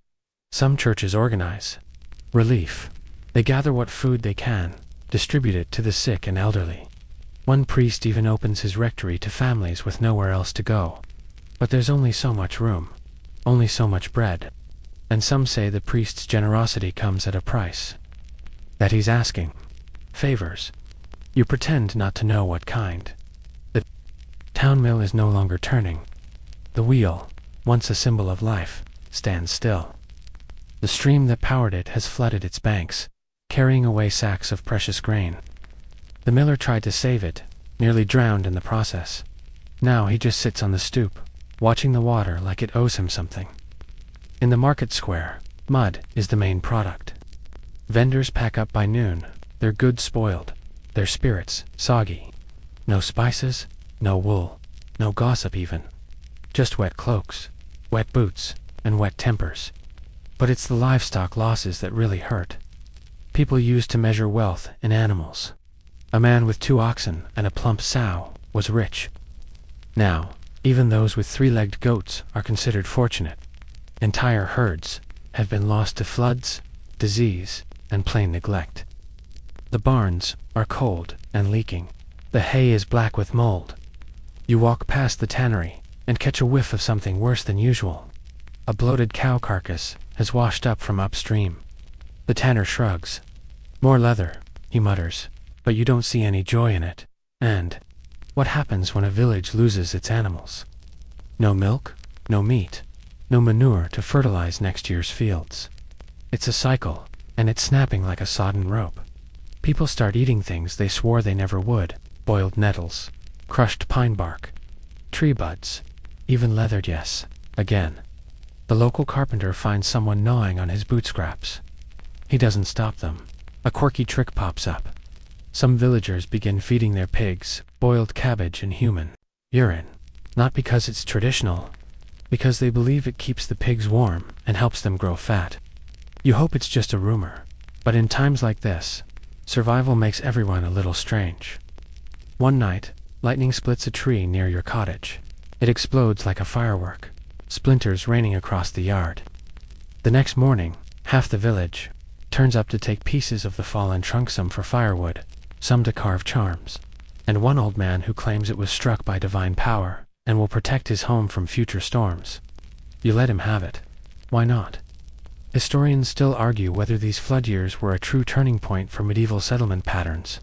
Some churches organize relief. They gather what food they can, distribute it to the sick and elderly. One priest even opens his rectory to families with nowhere else to go. But there's only so much room, only so much bread. And some say the priest's generosity comes at a price. That he's asking favors. You pretend not to know what kind. The town mill is no longer turning. The wheel, once a symbol of life, stands still. The stream that powered it has flooded its banks, carrying away sacks of precious grain. The miller tried to save it, nearly drowned in the process. Now he just sits on the stoop, watching the water like it owes him something. In the market square, mud is the main product. Vendors pack up by noon, their goods spoiled, their spirits soggy. No spices, no wool, no gossip even. Just wet cloaks, wet boots, and wet tempers. But it's the livestock losses that really hurt. People used to measure wealth in animals. A man with 2 oxen and a plump sow was rich. Now, even those with 3-legged goats are considered fortunate. Entire herds have been lost to floods, disease, and plain neglect. The barns are cold and leaking. The hay is black with mold. You walk past the tannery and catch a whiff of something worse than usual. A bloated cow carcass has washed up from upstream. The tanner shrugs. More leather, he mutters, but you don't see any joy in it. And what happens when a village loses its animals? No milk, no meat, no manure to fertilize next year's fields. It's a cycle, and it's snapping like a sodden rope. People start eating things they swore they never would: boiled nettles, crushed pine bark, tree buds, even leathered yes, again. The local carpenter finds someone gnawing on his boot scraps. He doesn't stop them. A quirky trick pops up. Some villagers begin feeding their pigs boiled cabbage and human urine, not because it's traditional, because they believe it keeps the pigs warm and helps them grow fat. You hope it's just a rumor, but in times like this, survival makes everyone a little strange. One night, lightning splits a tree near your cottage. It explodes like a firework, splinters raining across the yard. The next morning, half the village turns up to take pieces of the fallen trunk, some for firewood, some to carve charms, and one old man who claims it was struck by divine power and will protect his home from future storms. You let him have it. Why not? Historians still argue whether these flood years were a true turning point for medieval settlement patterns.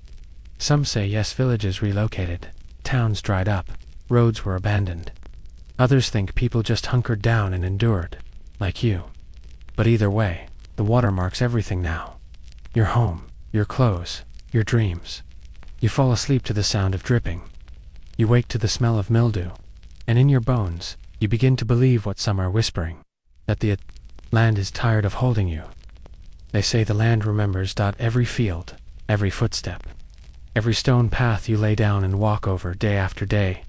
Some say yes, villages relocated, towns dried up, roads were abandoned. Others think people just hunkered down and endured, like you. But either way, the water marks everything now. Your home, your clothes, your dreams. You fall asleep to the sound of dripping. You wake to the smell of mildew, and in your bones, you begin to believe what some are whispering, that the land is tired of holding you. They say the land remembers. Every field, every footstep, every stone path you lay down and walk over day after day.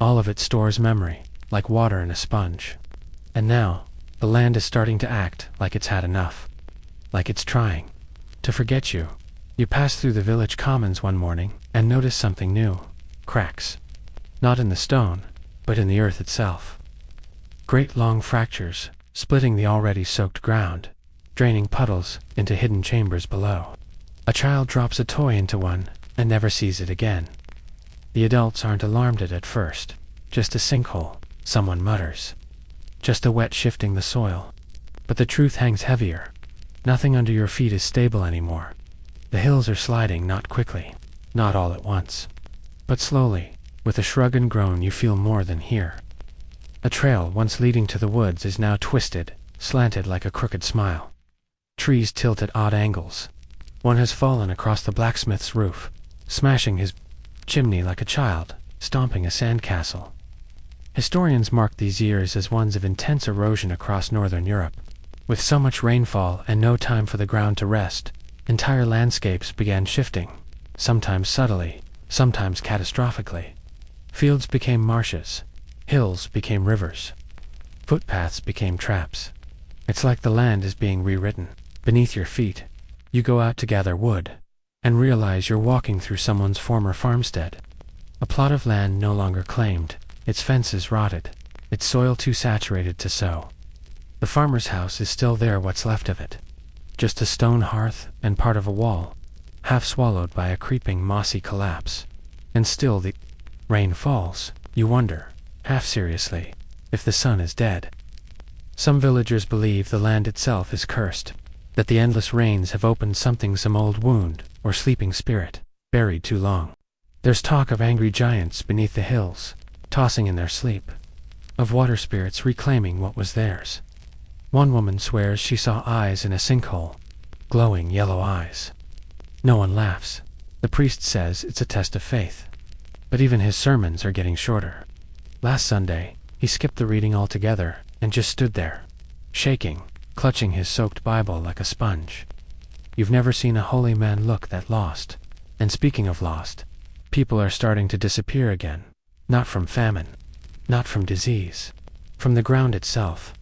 All of it stores memory, like water in a sponge. And now, the land is starting to act like it's had enough. Like it's trying to forget you. You pass through the village commons one morning and notice something new. Cracks. Not in the stone, but in the earth itself. Great long fractures, splitting the already soaked ground, draining puddles into hidden chambers below. A child drops a toy into one and never sees it again. The adults aren't alarmed at first. Just a sinkhole, someone mutters. Just a wet shifting the soil. But the truth hangs heavier. Nothing under your feet is stable anymore. The hills are sliding, not quickly, not all at once, but slowly. With a shrug and groan you feel more than here. A trail once leading to the woods is now twisted, slanted like a crooked smile. Trees tilt at odd angles. One has fallen across the blacksmith's roof, smashing his chimney like a child, stomping a sandcastle. Historians mark these years as ones of intense erosion across northern Europe. With so much rainfall and no time for the ground to rest, entire landscapes began shifting, sometimes subtly, sometimes catastrophically. Fields became marshes, hills became rivers, footpaths became traps. It's like the land is being rewritten beneath your feet. You go out to gather wood, and realize you're walking through someone's former farmstead. A plot of land no longer claimed, its fences rotted, its soil too saturated to sow. The farmer's house is still there, what's left of it. Just a stone hearth and part of a wall, half swallowed by a creeping mossy collapse. And still the rain falls. You wonder, half seriously, if the sun is dead. Some villagers believe the land itself is cursed, that the endless rains have opened some old wound or sleeping spirit, buried too long. There's talk of angry giants beneath the hills, tossing in their sleep, of water spirits reclaiming what was theirs. One woman swears she saw eyes in a sinkhole, glowing yellow eyes. No one laughs. The priest says it's a test of faith. But even his sermons are getting shorter. Last Sunday, he skipped the reading altogether and just stood there, shaking, clutching his soaked Bible like a sponge. You've never seen a holy man look that lost. And speaking of lost, people are starting to disappear again. Not from famine, not from disease, from the ground itself.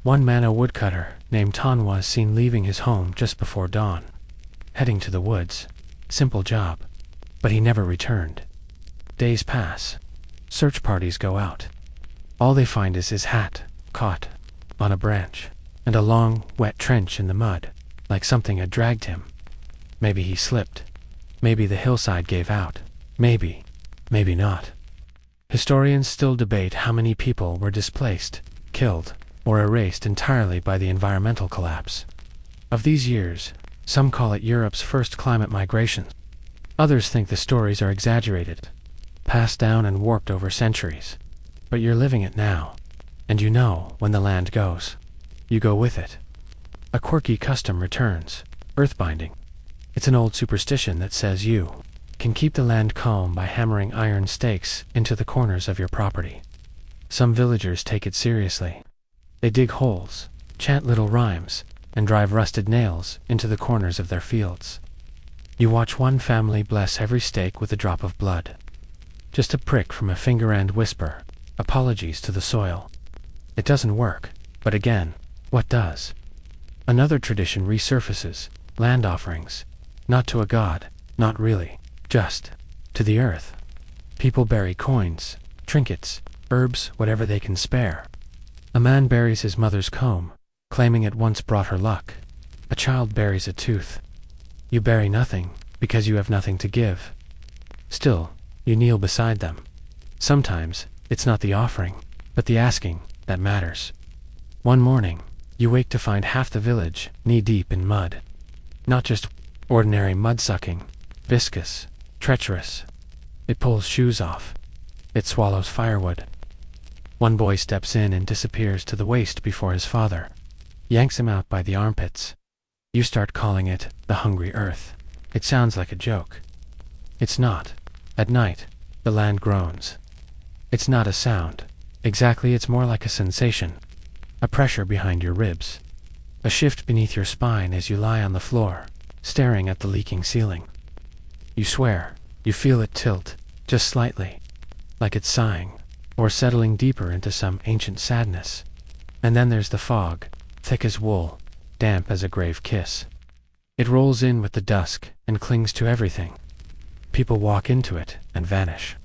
One man, a woodcutter named Ton, was seen leaving his home just before dawn, heading to the woods. Simple job, but he never returned. Days pass. Search parties go out. All they find is his hat, caught on a branch, and a long, wet trench in the mud, like something had dragged him. Maybe he slipped. Maybe the hillside gave out. Maybe not. Historians still debate how many people were displaced, killed, or erased entirely by the environmental collapse. Of these years, some call it Europe's first climate migration. Others think the stories are exaggerated, passed down and warped over centuries. But you're living it now, and you know when the land goes, you go with it. A quirky custom returns, earthbinding. It's an old superstition that says you can keep the land calm by hammering iron stakes into the corners of your property. Some villagers take it seriously. They dig holes, chant little rhymes, and drive rusted nails into the corners of their fields. You watch one family bless every stake with a drop of blood. Just a prick from a finger and whisper, apologies to the soil. It doesn't work, but again, what does? Another tradition resurfaces, land offerings. Not to a god, not really, just to the earth. People bury coins, trinkets, herbs, whatever they can spare. A man buries his mother's comb, claiming it once brought her luck. A child buries a tooth. You bury nothing, because you have nothing to give. Still, you kneel beside them. Sometimes, it's not the offering, but the asking, that matters. One morning, you wake to find half the village knee-deep in mud. Not just ordinary mud-sucking, viscous, treacherous. It pulls shoes off. It swallows firewood. One boy steps in and disappears to the waist before his father, yanks him out by the armpits. You start calling it the hungry earth. It sounds like a joke. It's not. At night, the land groans. It's not a sound. Exactly, it's more like a sensation. A pressure behind your ribs. A shift beneath your spine as you lie on the floor, staring at the leaking ceiling. You swear, you feel it tilt, just slightly, like it's sighing, or settling deeper into some ancient sadness. And then there's the fog, thick as wool, damp as a grave kiss. It rolls in with the dusk and clings to everything. People walk into it and vanish,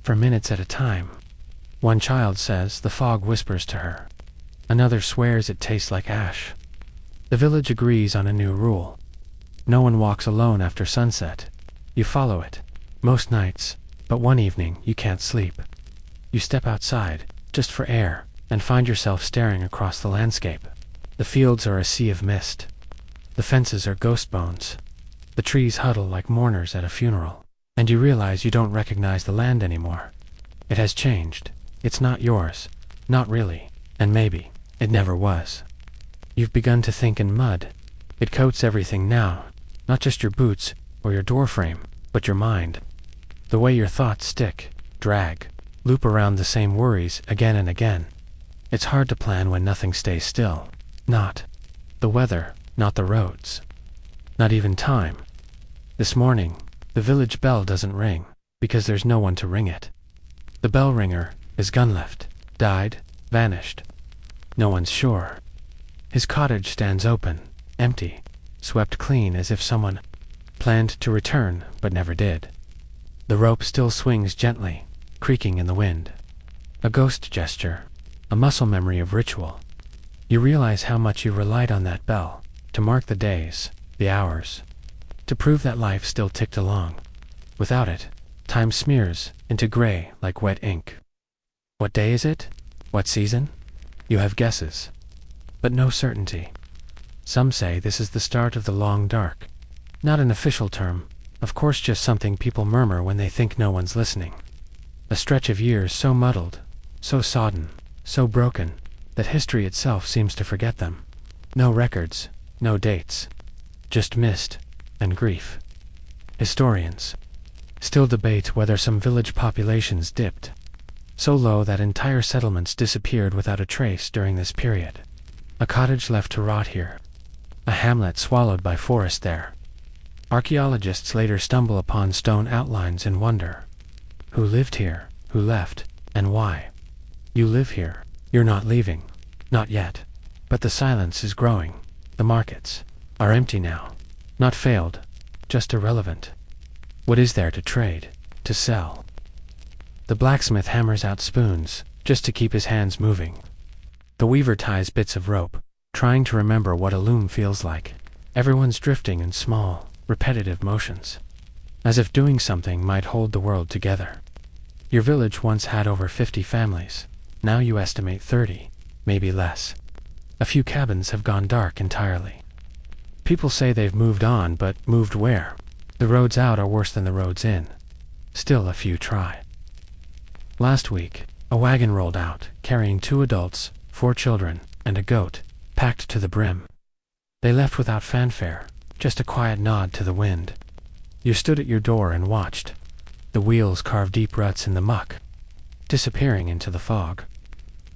for minutes at a time. One child says the fog whispers to her. Another swears it tastes like ash. The village agrees on a new rule. No one walks alone after sunset. You follow it, most nights, but one evening you can't sleep. You step outside, just for air, and find yourself staring across the landscape. The fields are a sea of mist. The fences are ghost bones. The trees huddle like mourners at a funeral. And you realize you don't recognize the land anymore. It has changed. It's not yours. Not really. And maybe it never was. You've begun to think in mud. It coats everything now. Not just your boots or your doorframe, but your mind. The way your thoughts stick, drag, loop around the same worries again and again. It's hard to plan when nothing stays still. Not the weather, not the roads. Not even time. This morning, the village bell doesn't ring, because there's no one to ring it. The bell ringer is gone, left, died, vanished. No one's sure. His cottage stands open, empty, swept clean as if someone planned to return but never did. The rope still swings gently, creaking in the wind. A ghost gesture, a muscle memory of ritual. You realize how much you relied on that bell, to mark the days, the hours, to prove that life still ticked along. Without it, time smears into gray like wet ink. What day is it? What season? You have guesses, but no certainty. Some say this is the start of the long dark. Not an official term, of course, just something people murmur when they think no one's listening. A stretch of years so muddled, so sodden, so broken, that history itself seems to forget them. No records, no dates, just mist and grief. Historians still debate whether some village populations dipped so low that entire settlements disappeared without a trace during this period. A cottage left to rot here. A hamlet swallowed by forest there. Archaeologists later stumble upon stone outlines and wonder. Who lived here? Who left? And why? You live here. You're not leaving. Not yet. But the silence is growing. The markets are empty now. Not failed, just irrelevant. What is there to trade, to sell? The blacksmith hammers out spoons, just to keep his hands moving. The weaver ties bits of rope, trying to remember what a loom feels like. Everyone's drifting in small, repetitive motions, as if doing something might hold the world together. Your village once had over 50 families. Now you estimate 30, maybe less. A few cabins have gone dark entirely. People say they've moved on, but moved where? The roads out are worse than the roads in. Still a few try. Last week, a wagon rolled out, carrying 2 adults, 4 children, and a goat, packed to the brim. They left without fanfare, just a quiet nod to the wind. You stood at your door and watched. The wheels carved deep ruts in the muck, disappearing into the fog.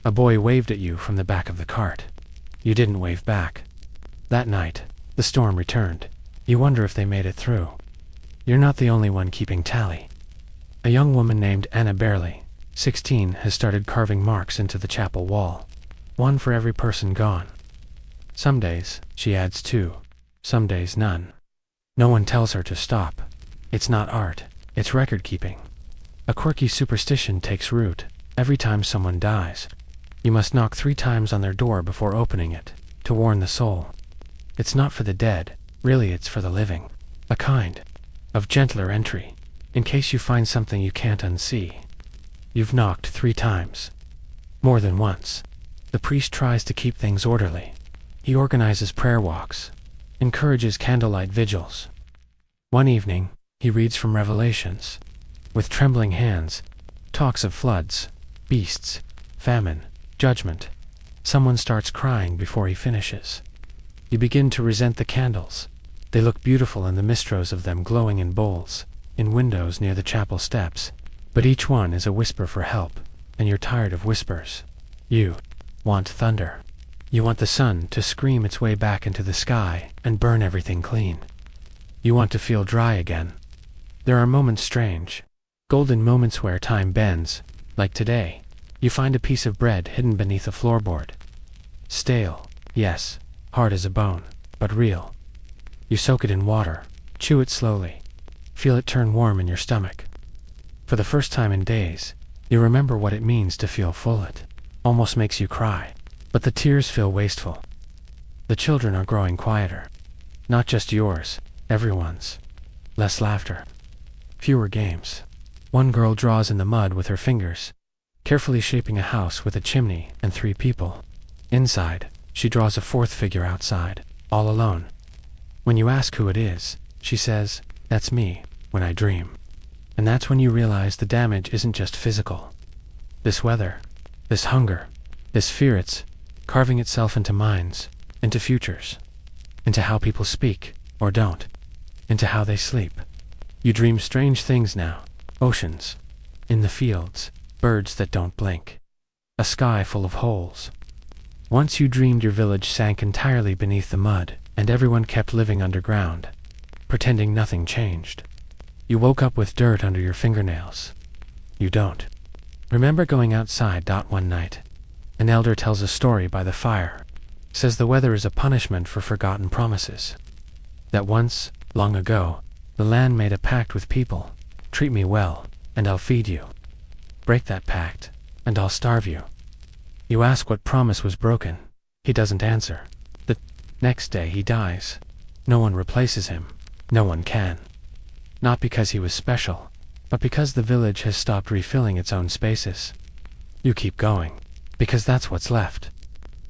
A boy waved at you from the back of the cart. You didn't wave back. That night, the storm returned. You wonder if they made it through. You're not the only one keeping tally. A young woman named Anna Barely, 16, has started carving marks into the chapel wall. 1 for every person gone. Some days, she adds 2. Some days none. No one tells her to stop. It's not art, it's record-keeping. A quirky superstition takes root. Every time someone dies, you must knock 3 times on their door before opening it, to warn the soul. It's not for the dead, really it's for the living. A kind of gentler entry, in case you find something you can't unsee. You've knocked 3 times. More than once. The priest tries to keep things orderly. He organizes prayer walks, encourages candlelight vigils. One evening, he reads from Revelations. With trembling hands, talks of floods, beasts, famine, judgment. Someone starts crying before he finishes. You begin to resent the candles. They look beautiful in the mistros of them glowing in bowls, in windows near the chapel steps. But each one is a whisper for help, and you're tired of whispers. You want thunder. You want the sun to scream its way back into the sky and burn everything clean. You want to feel dry again. There are moments strange, golden moments where time bends, like today. You find a piece of bread hidden beneath a floorboard. Stale, yes, hard as a bone, but real. You soak it in water, chew it slowly, feel it turn warm in your stomach. For the first time in days, you remember what it means to feel full. It almost makes you cry, but the tears feel wasteful. The children are growing quieter. Not just yours, everyone's. Less laughter. Fewer games. One girl draws in the mud with her fingers, carefully shaping a house with a chimney and 3 people. Inside, she draws a 4th figure outside, all alone. When you ask who it is, she says, "That's me, when I dream." And that's when you realize the damage isn't just physical. This weather, this hunger, this fear, it's carving itself into minds, into futures, into how people speak, or don't, into how they sleep. You dream strange things now. Oceans, in the fields, birds that don't blink, a sky full of holes. Once you dreamed your village sank entirely beneath the mud, and everyone kept living underground, pretending nothing changed. You woke up with dirt under your fingernails. You don't. Remember going outside. One night, an elder tells a story by the fire, says the weather is a punishment for forgotten promises. That once, long ago, the land made a pact with people. Treat me well, and I'll feed you. Break that pact, and I'll starve you. You ask what promise was broken. He doesn't answer. The next day he dies. No one replaces him. No one can. Not because he was special, but because the village has stopped refilling its own spaces. You keep going, because that's what's left.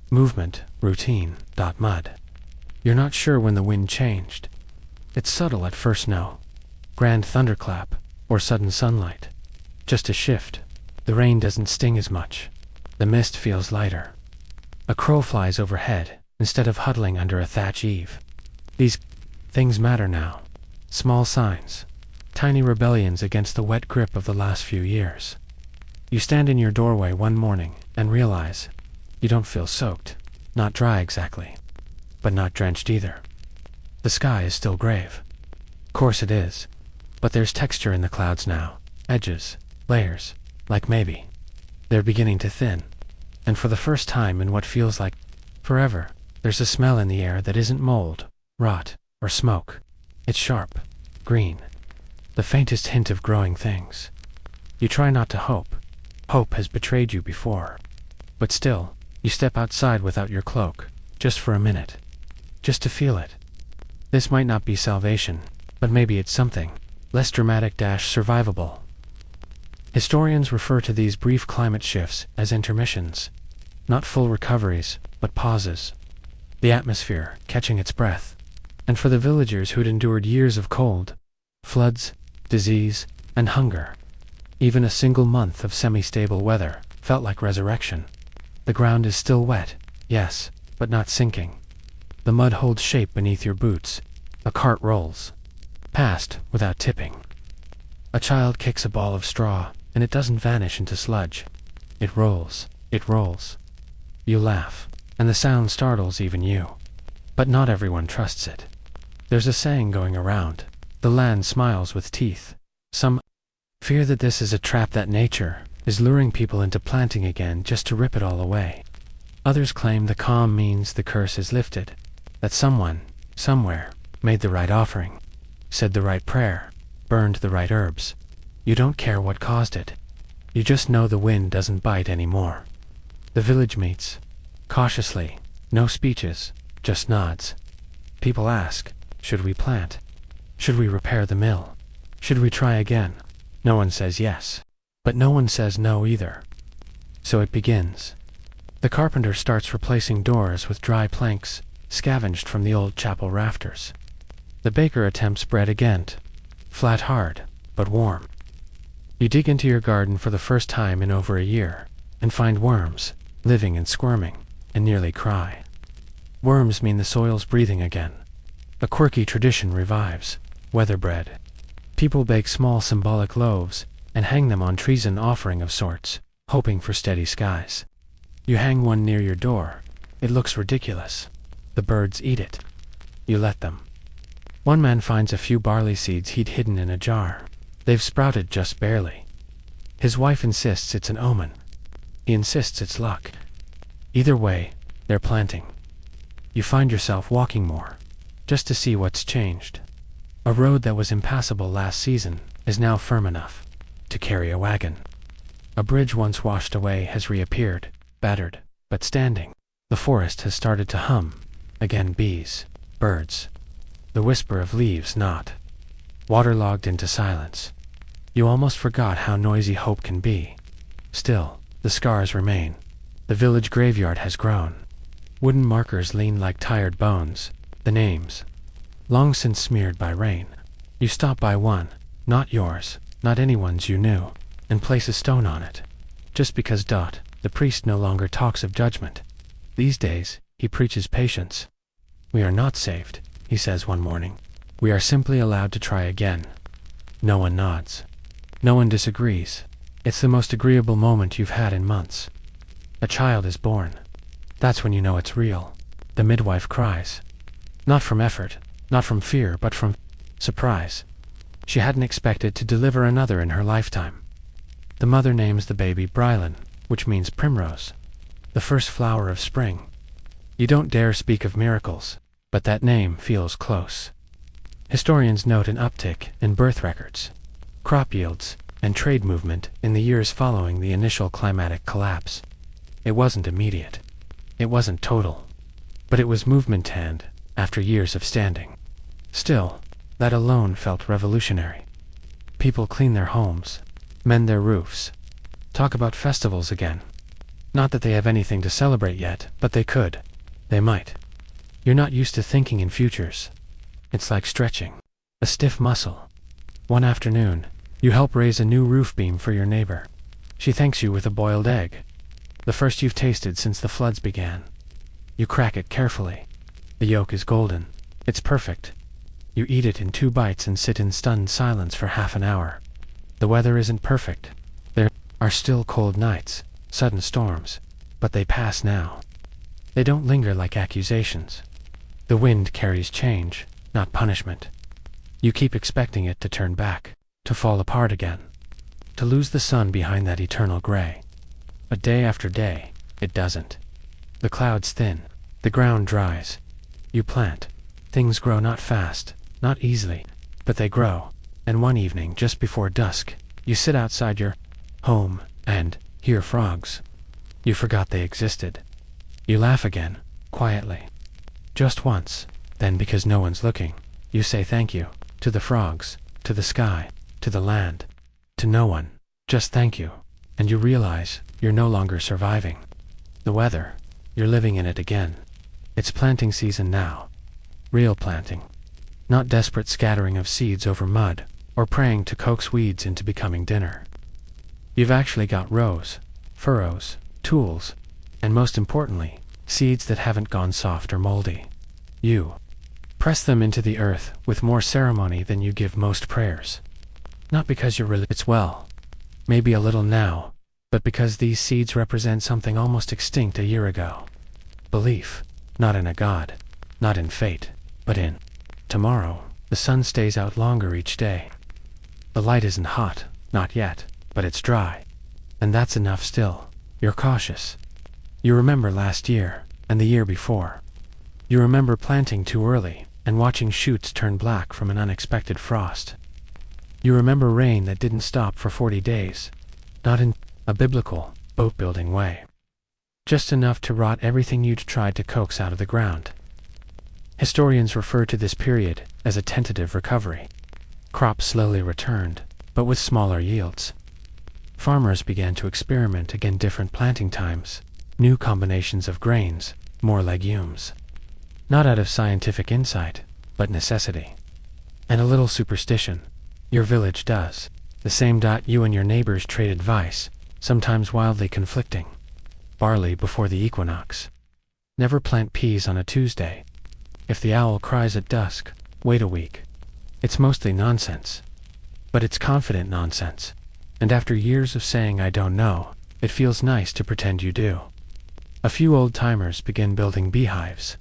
Movement, routine, mud. You're not sure when the wind changed. It's subtle at first, no. Grand thunderclap, or sudden sunlight. Just a shift. The rain doesn't sting as much. The mist feels lighter. A crow flies overhead, instead of huddling under a thatch eave. These things matter now. Small signs. Tiny rebellions against the wet grip of the last few years. You stand in your doorway one morning and realize you don't feel soaked. Not dry exactly, but not drenched either. The sky is still grave. Course it is, but there's texture in the clouds now. Edges, layers, like maybe they're beginning to thin. And for the first time in what feels like Forever, there's a smell in the air that isn't mold, rot, or smoke. It's sharp, green, the faintest hint of growing things. You try not to hope. Hope has betrayed you before. But still, you step outside without your cloak, just for a minute. Just to feel it. This might not be salvation, but maybe it's something less dramatic, survivable. Historians refer to these brief climate shifts as intermissions. Not full recoveries, but pauses. The atmosphere catching its breath. And for the villagers who'd endured years of cold, floods, disease, and hunger, even a single month of semi-stable weather felt like resurrection. The ground is still wet, yes, but not sinking. The mud holds shape beneath your boots. A cart rolls past without tipping. A child kicks a ball of straw, and it doesn't vanish into sludge. It rolls, it rolls. You laugh, and the sound startles even you. But not everyone trusts it. There's a saying going around: the land smiles with teeth. Some fear that this is a trap that nature is luring people into planting again just to rip it all away. Others claim the calm means the curse is lifted, that someone, somewhere, made the right offering, said the right prayer, burned the right herbs. You don't care what caused it. You just know the wind doesn't bite anymore. The village meets. Cautiously, no speeches, just nods. People ask, should we plant? Should we repair the mill? Should we try again? No one says yes. But no one says no either. So it begins. The carpenter starts replacing doors with dry planks, scavenged from the old chapel rafters. The baker attempts bread again. Flat hard, but warm. You dig into your garden for the first time in over a year, and find worms, living and squirming, and nearly cry. Worms mean the soil's breathing again. A quirky tradition revives: weather bread. People bake small symbolic loaves, and hang them on trees, an offering of sorts, hoping for steady skies. You hang one near your door. It looks ridiculous. The birds eat it. You let them. One man finds a few barley seeds he'd hidden in a jar. They've sprouted just barely. His wife insists it's an omen. He insists it's luck. Either way, they're planting. You find yourself walking more, just to see what's changed. A road that was impassable last season is now firm enough to carry a wagon. A bridge once washed away has reappeared, battered, but standing. The forest has started to hum. Again, bees, birds. The whisper of leaves not. Waterlogged into silence. You almost forgot how noisy hope can be. Still, the scars remain. The village graveyard has grown. Wooden markers lean like tired bones. The names, long since smeared by rain. You stop by one, not yours, not anyone's you knew, and place a stone on it. Just because the priest no longer talks of judgment. These days, he preaches patience. We are not saved, he says one morning. We are simply allowed to try again. No one nods. No one disagrees. It's the most agreeable moment you've had in months. A child is born. That's when you know it's real. The midwife cries. Not from effort, not from fear, but from surprise. She hadn't expected to deliver another in her lifetime. The mother names the baby Brylan, which means primrose, the first flower of spring. You don't dare speak of miracles, but that name feels close. Historians note an uptick in birth records, crop yields, and trade movement in the years following the initial climatic collapse. It wasn't immediate. It wasn't total. But it was movement, and after years of standing. Still, that alone felt revolutionary. People clean their homes, mend their roofs, talk about festivals again. Not that they have anything to celebrate yet, but they could. They might. You're not used to thinking in futures. It's like stretching a stiff muscle. One afternoon, you help raise a new roof beam for your neighbor. She thanks you with a boiled egg, the first you've tasted since the floods began. You crack it carefully. The yolk is golden. It's perfect. You eat it in 2 bites and sit in stunned silence for half an hour. The weather isn't perfect. There are still cold nights, sudden storms, but they pass now. They don't linger like accusations. The wind carries change, not punishment. You keep expecting it to turn back, to fall apart again, to lose the sun behind that eternal gray. But day after day, it doesn't. The clouds thin, The ground dries. You plant. Things grow not fast, not easily, but they grow. And one evening, just before dusk, you sit outside your home and hear frogs. You forgot they existed. You laugh again, quietly. Just once, then because no one's looking, you say thank you, to the frogs, to the sky, to the land, to no one, just thank you, and you realize you're no longer surviving the weather, you're living in it again. It's planting season now. Real planting. Not desperate scattering of seeds over mud, or praying to coax weeds into becoming dinner. You've actually got rows, furrows, tools, and most importantly, seeds that haven't gone soft or moldy. You press them into the earth with more ceremony than you give most prayers. Not because you're it's well, maybe a little now, but because these seeds represent something almost extinct a year ago. Belief, not in a God, not in fate, but in tomorrow. The sun stays out longer each day. The light isn't hot, not yet, but it's dry. And that's enough still. You're cautious. You remember last year, and the year before. You remember planting too early, and watching shoots turn black from an unexpected frost. You remember rain that didn't stop for 40 days, not in a biblical, boat-building way. Just enough to rot everything you'd tried to coax out of the ground. Historians refer to this period as a tentative recovery. Crops slowly returned, but with smaller yields. Farmers began to experiment again, different planting times, new combinations of grains, more legumes. Not out of scientific insight, but necessity. And a little superstition. Your village does the same. You and your neighbors trade advice, sometimes wildly conflicting. Barley before the equinox. Never plant peas on a Tuesday. If the owl cries at dusk, wait a week. It's mostly nonsense. But it's confident nonsense. And after years of saying I don't know, it feels nice to pretend you do. A few old-timers begin building beehives.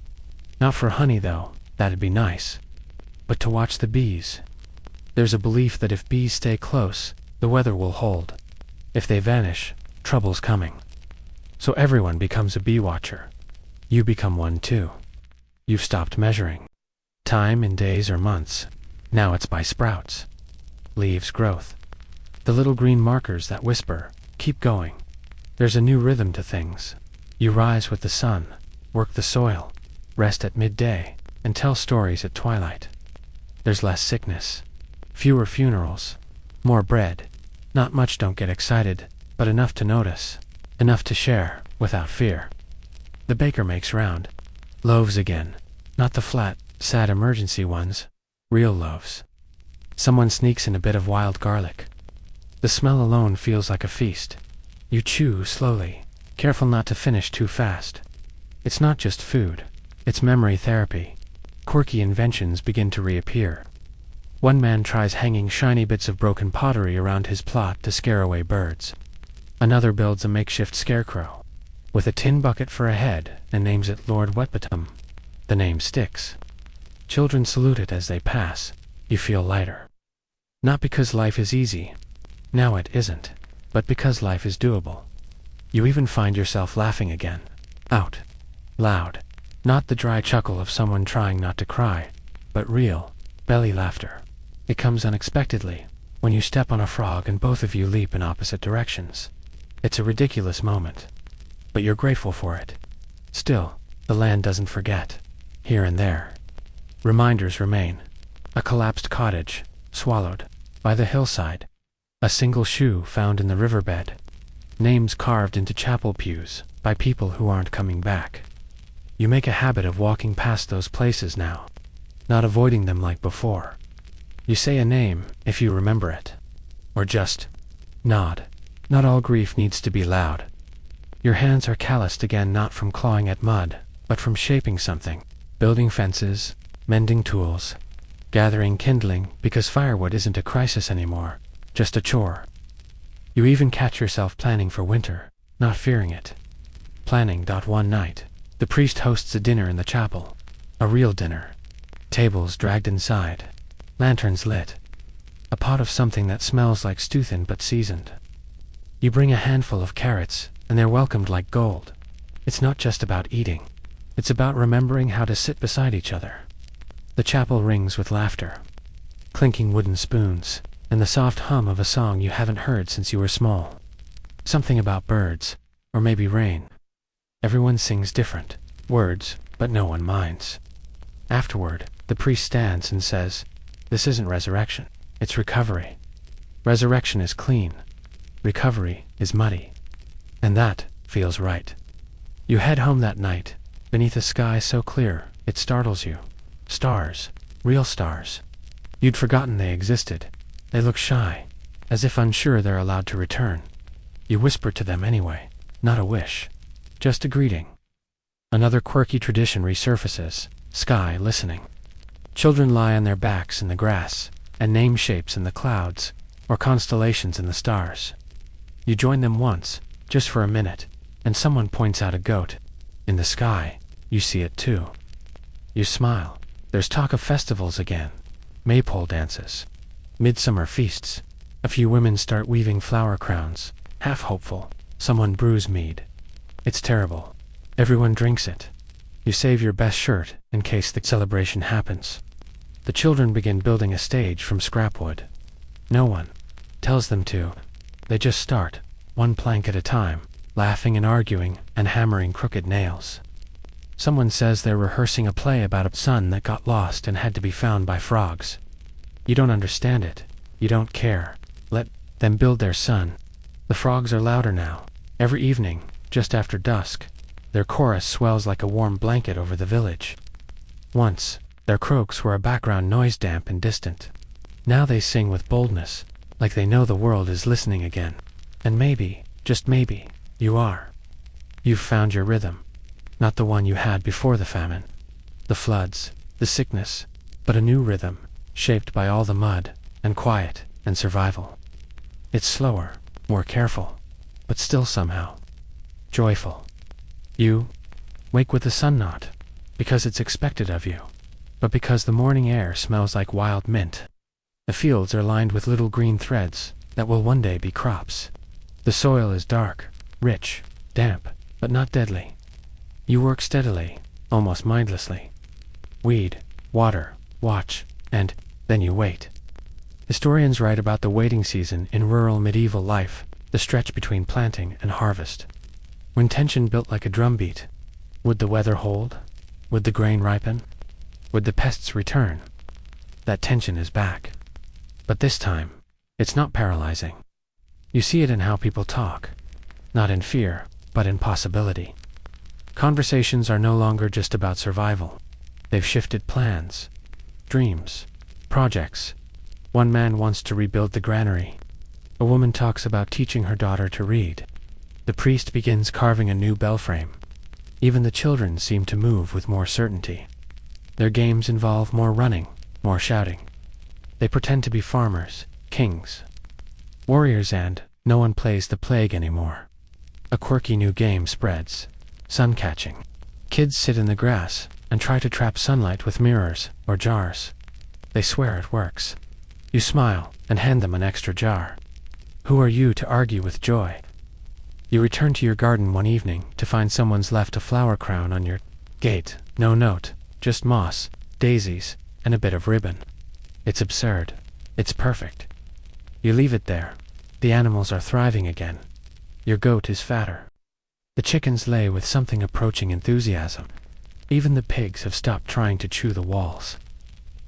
Not for honey though, that'd be nice. But to watch the bees. There's a belief that if bees stay close, the weather will hold. If they vanish, trouble's coming. So everyone becomes a bee watcher. You become one too. You've stopped measuring time in days or months. Now it's by sprouts. Leaves, growth. The little green markers that whisper, keep going. There's a new rhythm to things. You rise with the sun, work the soil, rest at midday, and tell stories at twilight. There's less sickness, fewer funerals, more bread. Not much, don't get excited, but enough to notice, enough to share, without fear. The baker makes round. Loaves again, not the flat, sad emergency ones, real loaves. Someone sneaks in a bit of wild garlic. The smell alone feels like a feast. You chew slowly, careful not to finish too fast. It's not just food, it's memory therapy. Quirky inventions begin to reappear. One man tries hanging shiny bits of broken pottery around his plot to scare away birds. Another builds a makeshift scarecrow, with a tin bucket for a head, and names it Lord Wetbottom. The name sticks. Children salute it as they pass. You feel lighter. Not because life is easy. Now it isn't. But because life is doable. You even find yourself laughing again. Out. Loud. Not the dry chuckle of someone trying not to cry, but real, belly laughter. It comes unexpectedly, when you step on a frog and both of you leap in opposite directions. It's a ridiculous moment. But you're grateful for it. Still, the land doesn't forget. Here and there. Reminders remain. A collapsed cottage, swallowed, by the hillside. A single shoe found in the riverbed. Names carved into chapel pews, by people who aren't coming back. You make a habit of walking past those places now. Not avoiding them like before. You say a name, if you remember it. Or just nod. Not all grief needs to be loud. Your hands are calloused again, not from clawing at mud, but from shaping something. Building fences, mending tools, gathering kindling, because firewood isn't a crisis anymore, just a chore. You even catch yourself planning for winter, not fearing it. Planning. One night, the priest hosts a dinner in the chapel. A real dinner. Tables dragged inside. Lanterns lit. A pot of something that smells like stew, thin but seasoned. You bring a handful of carrots, and they're welcomed like gold. It's not just about eating. It's about remembering how to sit beside each other. The chapel rings with laughter, clinking wooden spoons, and the soft hum of a song you haven't heard since you were small. Something about birds, or maybe rain. Everyone sings different words, but no one minds. Afterward, the priest stands and says, "This isn't resurrection, it's recovery. Resurrection is clean. Recovery is muddy." And that feels right. You head home that night, beneath a sky so clear, it startles you. Stars, real stars. You'd forgotten they existed. They look shy, as if unsure they're allowed to return. You whisper to them anyway, not a wish, just a greeting. Another quirky tradition resurfaces, sky listening. Children lie on their backs in the grass, and name shapes in the clouds, or constellations in the stars. You join them once, just for a minute, and someone points out a goat. In the sky, you see it too. You smile. There's talk of festivals again. Maypole dances. Midsummer feasts. A few women start weaving flower crowns, half hopeful. Someone brews mead. It's terrible. Everyone drinks it. You save your best shirt in case the celebration happens. The children begin building a stage from scrap wood. No one tells them to. They just start, one plank at a time, laughing and arguing and hammering crooked nails. Someone says they're rehearsing a play about a son that got lost and had to be found by frogs. You don't understand it. You don't care. Let them build their son. The frogs are louder now. Every evening, just after dusk, their chorus swells like a warm blanket over the village. Once, their croaks were a background noise, damp and distant. Now they sing with boldness, like they know the world is listening again. And maybe, just maybe, you are. You've found your rhythm. Not the one you had before the famine, the floods, the sickness, but a new rhythm, shaped by all the mud, and quiet, and survival. It's slower, more careful, but still somehow joyful. You wake with the sun, not because it's expected of you, but because the morning air smells like wild mint. The fields are lined with little green threads that will one day be crops. The soil is dark, rich, damp, but not deadly. You work steadily, almost mindlessly. Weed, water, watch, and then you wait. Historians write about the waiting season in rural medieval life, the stretch between planting and harvest. When tension built like a drumbeat, would the weather hold? Would the grain ripen? Would the pests return? That tension is back. But this time, it's not paralyzing. You see it in how people talk, not in fear, but in possibility. Conversations are no longer just about survival. They've shifted plans, dreams, projects. One man wants to rebuild the granary. A woman talks about teaching her daughter to read. The priest begins carving a new belframe. Even the children seem to move with more certainty. Their games involve more running, more shouting. They pretend to be farmers, kings, warriors, and no one plays the plague anymore. A quirky new game spreads. Sun catching. Kids sit in the grass and try to trap sunlight with mirrors or jars. They swear it works. You smile and hand them an extra jar. Who are you to argue with joy? You return to your garden one evening to find someone's left a flower crown on your gate. No note, just moss, daisies, and a bit of ribbon. It's absurd. It's perfect. You leave it there. The animals are thriving again. Your goat is fatter. The chickens lay with something approaching enthusiasm. Even the pigs have stopped trying to chew the walls.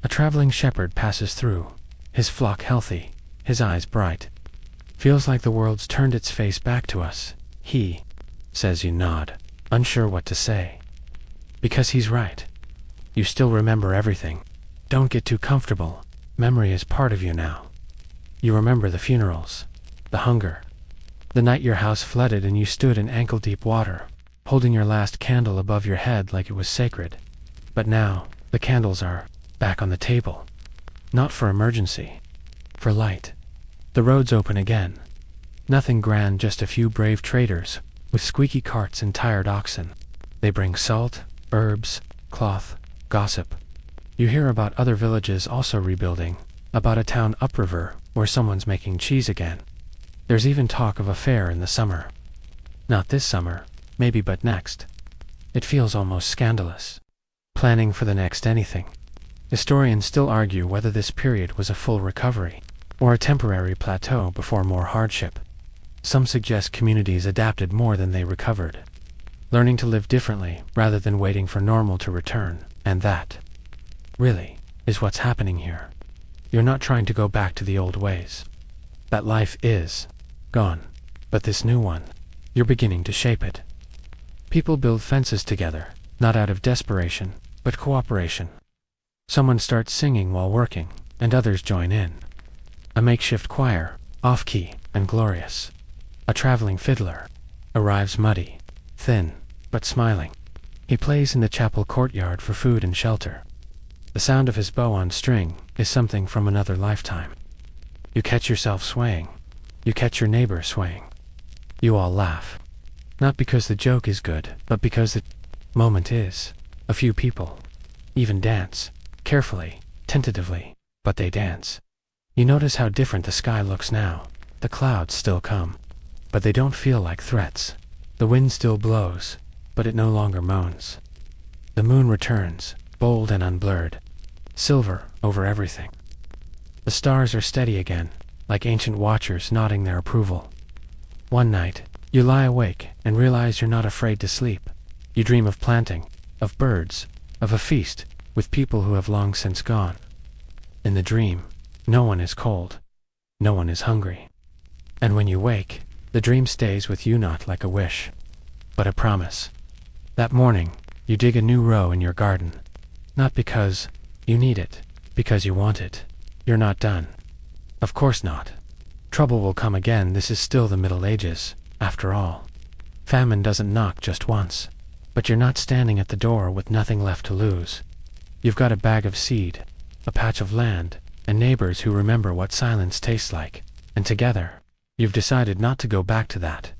A traveling shepherd passes through, his flock healthy, his eyes bright. Feels like the world's turned its face back to us. He says. You nod, unsure what to say. Because he's right. You still remember everything. Don't get too comfortable. Memory is part of you now. You remember the funerals, the hunger, the night your house flooded and you stood in ankle-deep water, holding your last candle above your head like it was sacred. But now, the candles are back on the table. Not for emergency, for light. The roads open again. Nothing grand, just a few brave traders, with squeaky carts and tired oxen. They bring salt, herbs, cloth, gossip. You hear about other villages also rebuilding, about a town upriver where someone's making cheese again. There's even talk of a fair in the summer. Not this summer, maybe, but next. It feels almost scandalous. Planning for the next anything. Historians still argue whether this period was a full recovery, or a temporary plateau before more hardship. Some suggest communities adapted more than they recovered, learning to live differently rather than waiting for normal to return, and that, really, is what's happening here. You're not trying to go back to the old ways. That life is gone, but this new one, you're beginning to shape it. People build fences together, not out of desperation, but cooperation. Someone starts singing while working, and others join in. A makeshift choir, off-key and glorious. A traveling fiddler arrives muddy, thin, but smiling. He plays in the chapel courtyard for food and shelter. The sound of his bow on string is something from another lifetime. You catch yourself swaying. You catch your neighbor swaying. You all laugh. Not because the joke is good, but because the moment is. A few people even dance, carefully, tentatively, but they dance. You notice how different the sky looks now. The clouds still come, but they don't feel like threats. The wind still blows, but it no longer moans. The moon returns, bold and unblurred, silver over everything. The stars are steady again, like ancient watchers nodding their approval. One night, you lie awake and realize you're not afraid to sleep. You dream of planting, of birds, of a feast, with people who have long since gone. In the dream, no one is cold, no one is hungry. And when you wake, the dream stays with you not like a wish, but a promise. That morning, you dig a new row in your garden. Not because you need it, because you want it. You're not done. Of course not. Trouble will come again. This is still the Middle Ages, after all. Famine doesn't knock just once. But you're not standing at the door with nothing left to lose. You've got a bag of seed, a patch of land, and neighbors who remember what silence tastes like. And together, you've decided not to go back to that.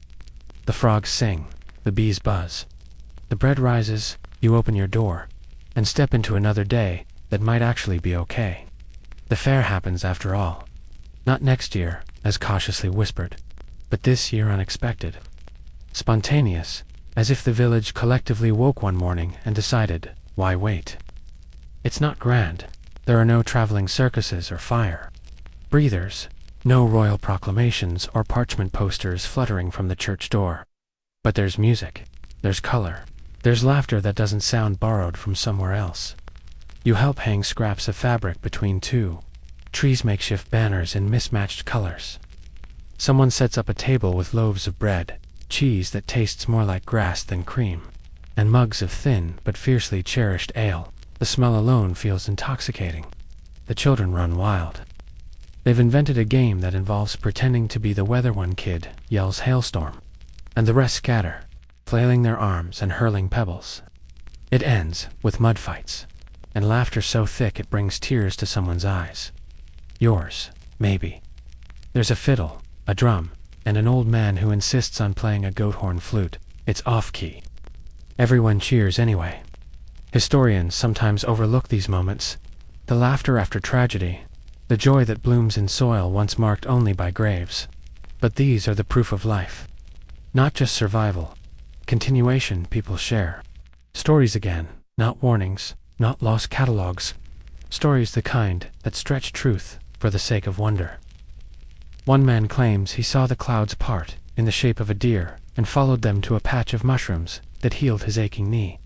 The frogs sing, the bees buzz. The bread rises, you open your door, and step into another day that might actually be okay. The fair happens after all. Not next year, as cautiously whispered, but this year unexpected. Spontaneous, as if the village collectively woke one morning and decided, why wait? It's not grand. There are no traveling circuses or fire breathers, no royal proclamations or parchment posters fluttering from the church door. But there's music, there's color, there's laughter that doesn't sound borrowed from somewhere else. You help hang scraps of fabric between two trees, makeshift banners in mismatched colors. Someone sets up a table with loaves of bread, cheese that tastes more like grass than cream, and mugs of thin but fiercely cherished ale. The smell alone feels intoxicating. The children run wild. They've invented a game that involves pretending to be the weather. One kid yells hailstorm, and the rest scatter, flailing their arms and hurling pebbles. It ends with mud fights, and laughter so thick it brings tears to someone's eyes. Yours, maybe. There's a fiddle, a drum, and an old man who insists on playing a goat horn flute. It's off-key. Everyone cheers anyway. Historians sometimes overlook these moments. The laughter after tragedy, the joy that blooms in soil once marked only by graves. But these are the proof of life. Not just survival. Continuation people share. Stories again, not warnings, not lost catalogs. Stories the kind that stretch truth for the sake of wonder. One man claims he saw the clouds part in the shape of a deer and followed them to a patch of mushrooms that healed his aching knee.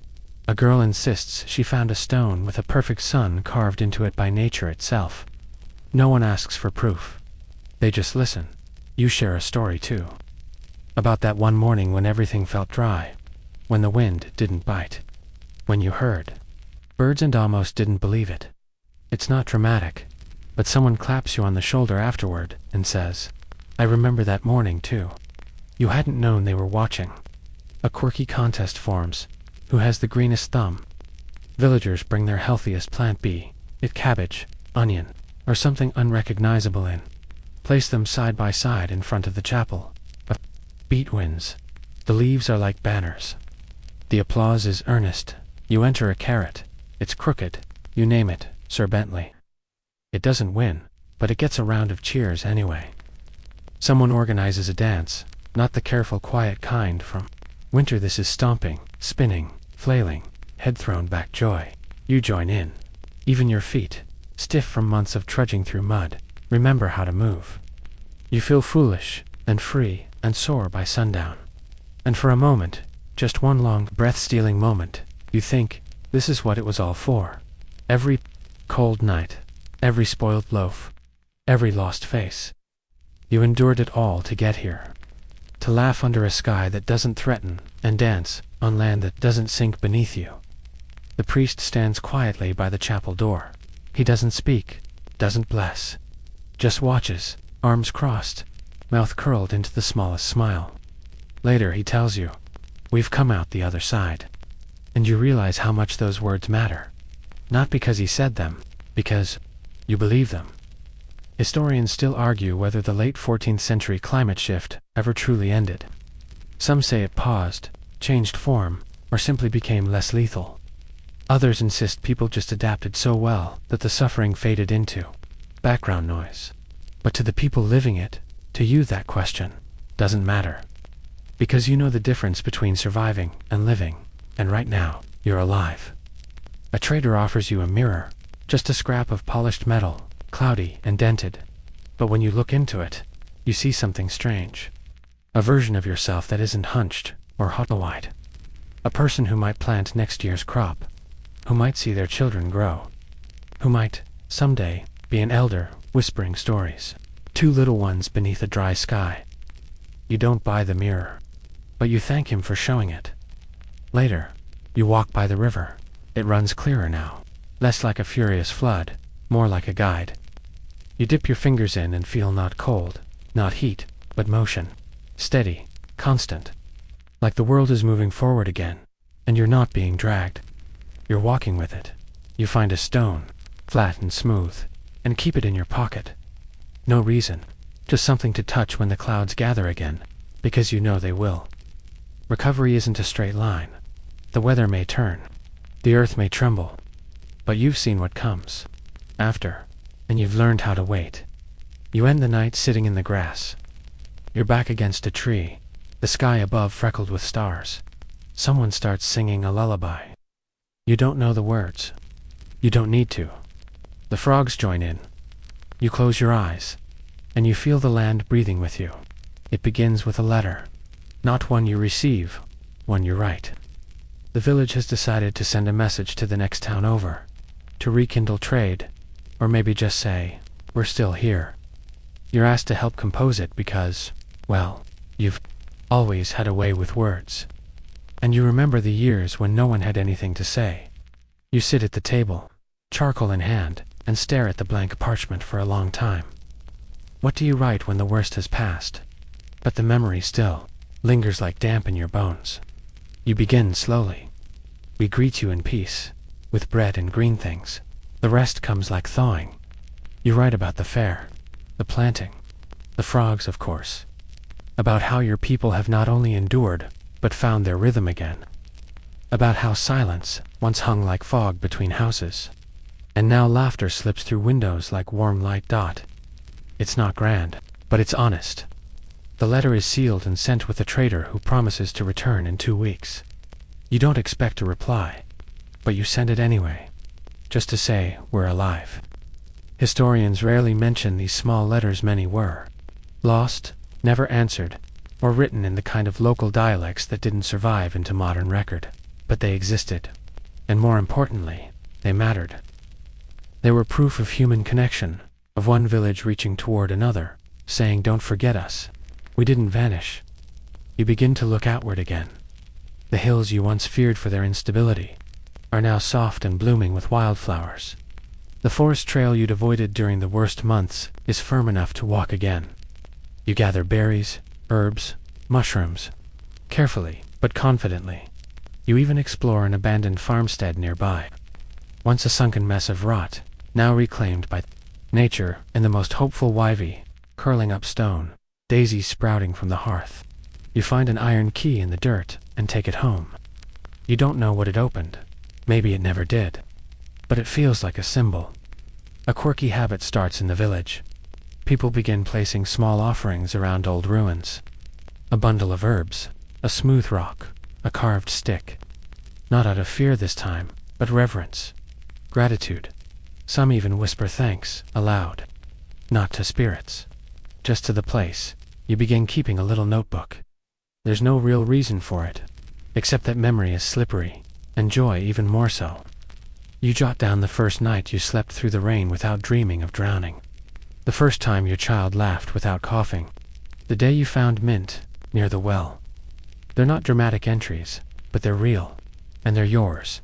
A girl insists she found a stone with a perfect sun carved into it by nature itself. No one asks for proof. They just listen. You share a story too. About that one morning when everything felt dry, when the wind didn't bite, when you heard birds and almost didn't believe it. It's not dramatic, but someone claps you on the shoulder afterward and says, I remember that morning too. You hadn't known they were watching. A quirky contest forms. Who has the greenest thumb? Villagers bring their healthiest plant, be it cabbage, onion, or something unrecognizable in. Place them side by side in front of the chapel. A beat wins. The leaves are like banners. The applause is earnest. You enter a carrot. It's crooked. You name it, Sir Bentley. It doesn't win, but it gets a round of cheers anyway. Someone organizes a dance, not the careful, quiet kind from winter. This is stomping, spinning, flailing, head thrown back joy. You join in. Even your feet, stiff from months of trudging through mud, remember how to move. You feel foolish, and free, and soar by sundown. And for a moment, just one long, breath-stealing moment, you think, this is what it was all for. Every cold night, every spoiled loaf, every lost face. You endured it all to get here. To laugh under a sky that doesn't threaten, and dance on land that doesn't sink beneath you. The priest stands quietly by the chapel door. He doesn't speak, doesn't bless. Just watches, arms crossed, mouth curled into the smallest smile. Later he tells you, we've come out the other side. And you realize how much those words matter. Not because he said them, because you believe them. Historians still argue whether the late 14th century climate shift ever truly ended. Some say it paused, changed form, or simply became less lethal. Others insist people just adapted so well that the suffering faded into background noise. But to the people living it, to you that question doesn't matter. Because you know the difference between surviving and living, and right now, you're alive. A trader offers you a mirror, just a scrap of polished metal, cloudy and dented. But when you look into it, you see something strange. A version of yourself that isn't hunched or hollow-eyed. A person who might plant next year's crop, who might see their children grow, who might, someday, be an elder whispering stories. Two little ones beneath a dry sky. You don't buy the mirror, but you thank him for showing it. Later, you walk by the river. It runs clearer now, less like a furious flood, more like a guide. You dip your fingers in and feel not cold, not heat, but motion. Steady, constant. Like the world is moving forward again, and you're not being dragged. You're walking with it. You find a stone, flat and smooth, and keep it in your pocket. No reason, just something to touch when the clouds gather again, because you know they will. Recovery isn't a straight line. The weather may turn, the earth may tremble, but you've seen what comes after, and you've learned how to wait. You end the night sitting in the grass. You're back against a tree, the sky above freckled with stars. Someone starts singing a lullaby. You don't know the words. You don't need to. The frogs join in. You close your eyes, and you feel the land breathing with you. It begins with a letter. Not one you receive, one you write. The village has decided to send a message to the next town over, to rekindle trade, or maybe just say, we're still here. You're asked to help compose it because, well, you've always had a way with words. And you remember the years when no one had anything to say. You sit at the table, charcoal in hand, and stare at the blank parchment for a long time. What do you write when the worst has passed? But the memory still lingers like damp in your bones. You begin slowly. We greet you in peace, with bread and green things. The rest comes like thawing. You write about the fair, the planting, the frogs, of course. About how your people have not only endured, but found their rhythm again. About how silence once hung like fog between houses, and now laughter slips through windows like warm light dot. It's not grand, but it's honest. The letter is sealed and sent with a trader who promises to return in 2 weeks. You don't expect a reply, but you send it anyway, just to say we're alive. Historians rarely mention these small letters many were. Lost, never answered, or written in the kind of local dialects that didn't survive into modern record. But they existed, and more importantly, they mattered. They were proof of human connection, of one village reaching toward another, saying, don't forget us. We didn't vanish. You begin to look outward again. The hills you once feared for their instability are now soft and blooming with wildflowers. The forest trail you'd avoided during the worst months is firm enough to walk again. You gather berries, herbs, mushrooms, carefully but confidently. You even explore an abandoned farmstead nearby, once a sunken mess of rot, now reclaimed by nature in the most hopeful ivy, curling up stone, daisies sprouting from the hearth. You find an iron key in the dirt and take it home. You don't know what it opened. Maybe it never did. But it feels like a symbol. A quirky habit starts in the village. People begin placing small offerings around old ruins. A bundle of herbs, a smooth rock, a carved stick. Not out of fear this time, but reverence. Gratitude. Some even whisper thanks, aloud. Not to spirits. Just to the place. You begin keeping a little notebook. There's no real reason for it, except that memory is slippery, and joy even more so. You jot down the first night you slept through the rain without dreaming of drowning. The first time your child laughed without coughing. The day you found mint, near the well. They're not dramatic entries, but they're real, and they're yours.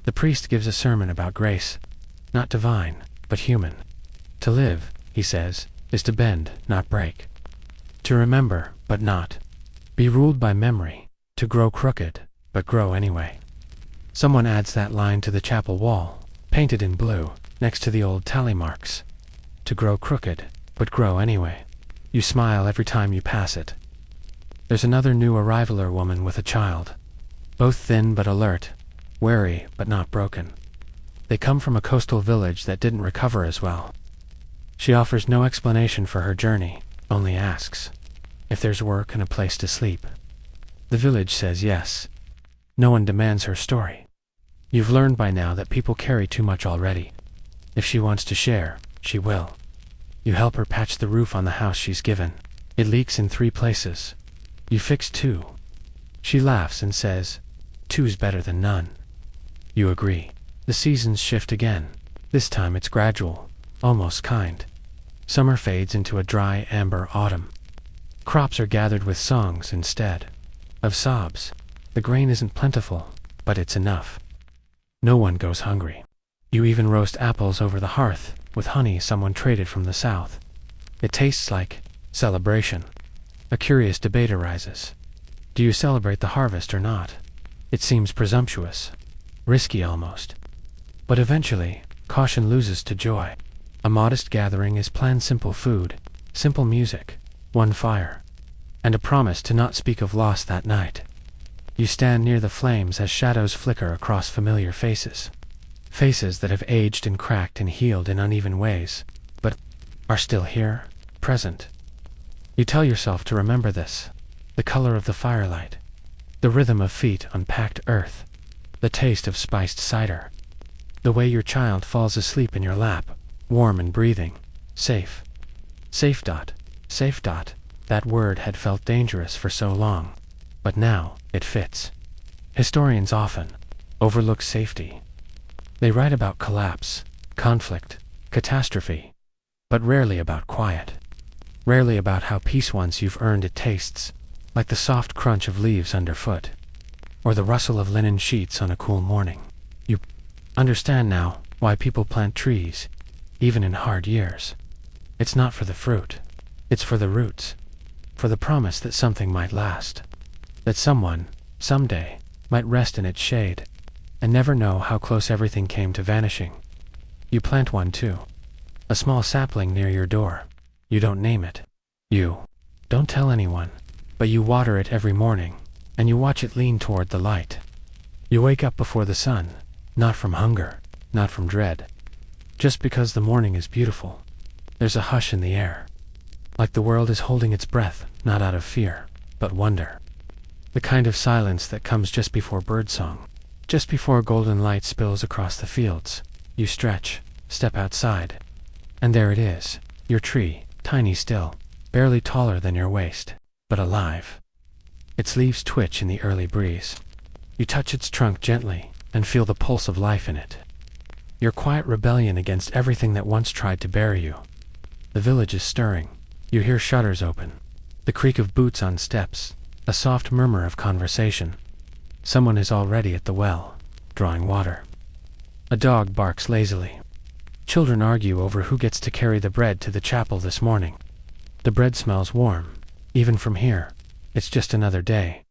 The priest gives a sermon about grace, not divine, but human. To live, he says, is to bend, not break. To remember, but not be ruled by memory. To grow crooked, but grow anyway. Someone adds that line to the chapel wall, painted in blue, next to the old tally marks. To grow crooked, but grow anyway. You smile every time you pass it. There's another new arrivaler woman with a child. Both thin but alert, wary but not broken. They come from a coastal village that didn't recover as well. She offers no explanation for her journey, only asks if there's work and a place to sleep. The village says yes. No one demands her story. You've learned by now that people carry too much already. If she wants to share, she will. You help her patch the roof on the house she's given. It leaks in 3 places. You fix 2. She laughs and says, 2's better than none. You agree. The seasons shift again. This time it's gradual, almost kind. Summer fades into a dry, amber autumn. Crops are gathered with songs instead of sobs. The grain isn't plentiful, but it's enough. No one goes hungry. You even roast apples over the hearth, with honey someone traded from the south. It tastes like celebration. A curious debate arises. Do you celebrate the harvest or not? It seems presumptuous, risky almost. But eventually, caution loses to joy. A modest gathering is planned: simple food, simple music, one fire, and a promise to not speak of loss that night. You stand near the flames as shadows flicker across familiar faces. Faces that have aged and cracked and healed in uneven ways, but are still here, present. You tell yourself to remember this: the color of the firelight, the rhythm of feet on packed earth, the taste of spiced cider, the way your child falls asleep in your lap, warm and breathing, safe. Safe. Safe. That word had felt dangerous for so long, but now it fits. Historians often overlook safety. They write about collapse, conflict, catastrophe, but rarely about quiet. Rarely about how peace, once you've earned it, tastes like the soft crunch of leaves underfoot, or the rustle of linen sheets on a cool morning. You understand now why people plant trees, even in hard years. It's not for the fruit, it's for the roots, for the promise that something might last, that someone, someday, might rest in its shade, and never know how close everything came to vanishing. You plant one too, a small sapling near your door. You don't name it. You don't tell anyone, but you water it every morning, and you watch it lean toward the light. You wake up before the sun, not from hunger, not from dread, just because the morning is beautiful. There's a hush in the air, like the world is holding its breath, not out of fear, but wonder. The kind of silence that comes just before birdsong, just before golden light spills across the fields. You stretch, step outside, and there it is, your tree, tiny still, barely taller than your waist, but alive. Its leaves twitch in the early breeze. You touch its trunk gently and feel the pulse of life in it. Your quiet rebellion against everything that once tried to bury you. The village is stirring. You hear shutters open, the creak of boots on steps, a soft murmur of conversation. Someone is already at the well, drawing water. A dog barks lazily. Children argue over who gets to carry the bread to the chapel this morning. The bread smells warm, even from here. It's just another day.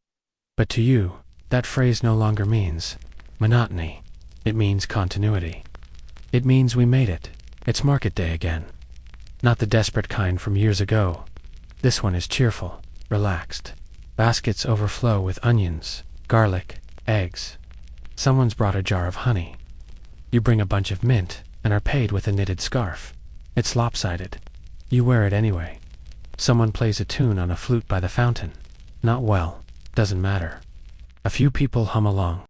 But to you, that phrase no longer means monotony. It means continuity. It means we made it. It's market day again. Not the desperate kind from years ago. This one is cheerful, relaxed. Baskets overflow with onions, garlic, eggs. Someone's brought a jar of honey. You bring a bunch of mint and are paid with a knitted scarf. It's lopsided. You wear it anyway. Someone plays a tune on a flute by the fountain. Not well, doesn't matter. A few people hum along.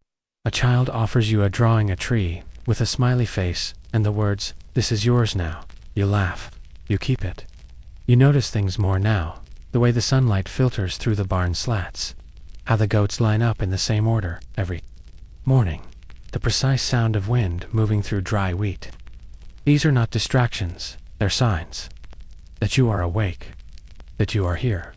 A child offers you a drawing a tree, with a smiley face, and the words, "This is yours now." You laugh. You keep it. You notice things more now, the way the sunlight filters through the barn slats, how the goats line up in the same order every morning, the precise sound of wind moving through dry wheat. These are not distractions, they're signs that you are awake, that you are here.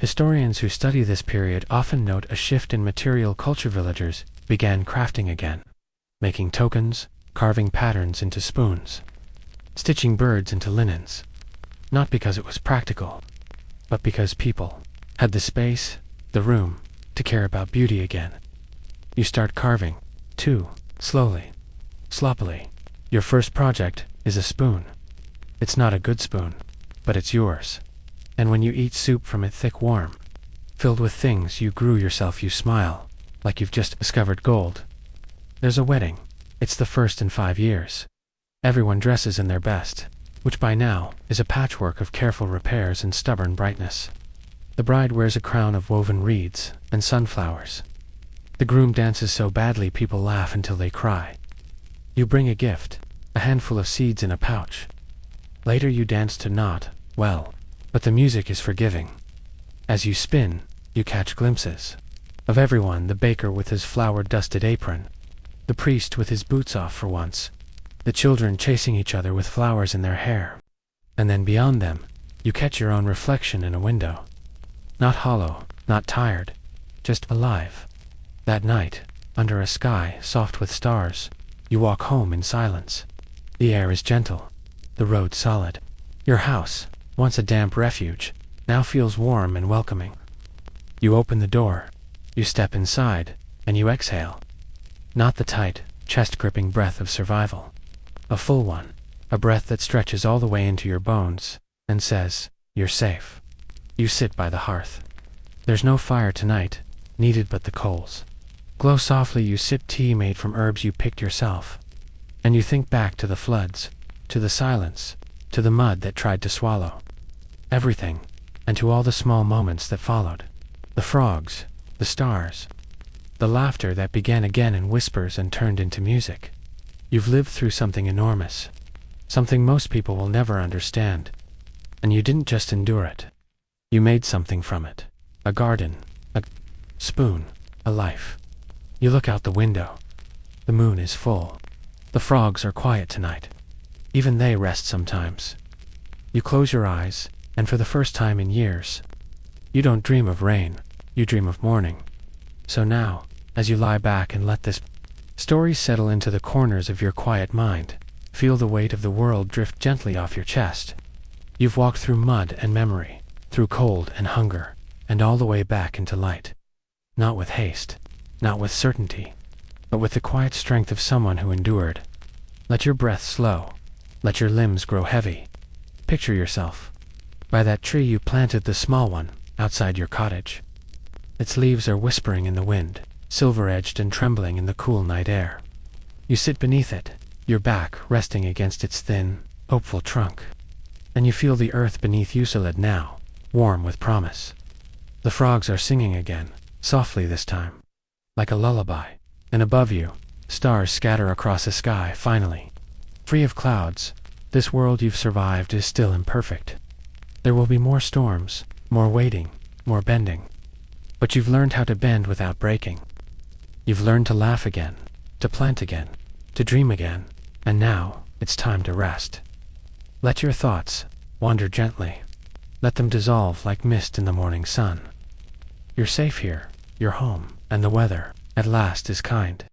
Historians who study this period often note a shift in material culture. Villagers began crafting again, making tokens, carving patterns into spoons, stitching birds into linens, not because it was practical, but because people had the space, the room, to care about beauty again. You start carving, too, slowly, sloppily. Your first project is a spoon. It's not a good spoon, but it's yours. And when you eat soup from it thick warm, filled with things you grew yourself, you smile, like you've just discovered gold. There's a wedding. It's the first in 5 years. Everyone dresses in their best, which by now is a patchwork of careful repairs and stubborn brightness. The bride wears a crown of woven reeds and sunflowers. The groom dances so badly people laugh until they cry. You bring a gift, a handful of seeds in a pouch. Later you dance to not, well, but the music is forgiving. As you spin, you catch glimpses of everyone: the baker with his flour-dusted apron, the priest with his boots off for once, the children chasing each other with flowers in their hair. And then beyond them, you catch your own reflection in a window. Not hollow, not tired, just alive. That night, under a sky soft with stars, you walk home in silence. The air is gentle, the road solid. Your house, once a damp refuge, now feels warm and welcoming. You open the door, you step inside, and you exhale. Not the tight, chest-gripping breath of survival. A full one, a breath that stretches all the way into your bones, and says, "You're safe." You sit by the hearth. There's no fire tonight, needed but the coals. Glow softly. You sip tea made from herbs you picked yourself. And you think back to the floods, to the silence, to the mud that tried to swallow everything, and to all the small moments that followed. The frogs, the stars, the laughter that began again in whispers and turned into music. You've lived through something enormous, something most people will never understand. And you didn't just endure it. You made something from it. A garden, a spoon, a life. You look out the window. The moon is full. The frogs are quiet tonight. Even they rest sometimes. You close your eyes, and for the first time in years, you don't dream of rain, you dream of morning. So now, as you lie back and let this story settle into the corners of your quiet mind, feel the weight of the world drift gently off your chest. You've walked through mud and memory, through cold and hunger, and all the way back into light. Not with haste, not with certainty, but with the quiet strength of someone who endured. Let your breath slow. Let your limbs grow heavy. Picture yourself by that tree you planted, the small one, outside your cottage. Its leaves are whispering in the wind, silver-edged and trembling in the cool night air. You sit beneath it, your back resting against its thin, hopeful trunk. And you feel the earth beneath you solid now, warm with promise. The frogs are singing again, softly this time, like a lullaby. And above you, stars scatter across a sky finally. Free of clouds, this world you've survived is still imperfect. There will be more storms, more waiting, more bending. But you've learned how to bend without breaking. You've learned to laugh again, to plant again, to dream again, and now it's time to rest. Let your thoughts wander gently. Let them dissolve like mist in the morning sun. You're safe here, you're home, and the weather, at last, is kind.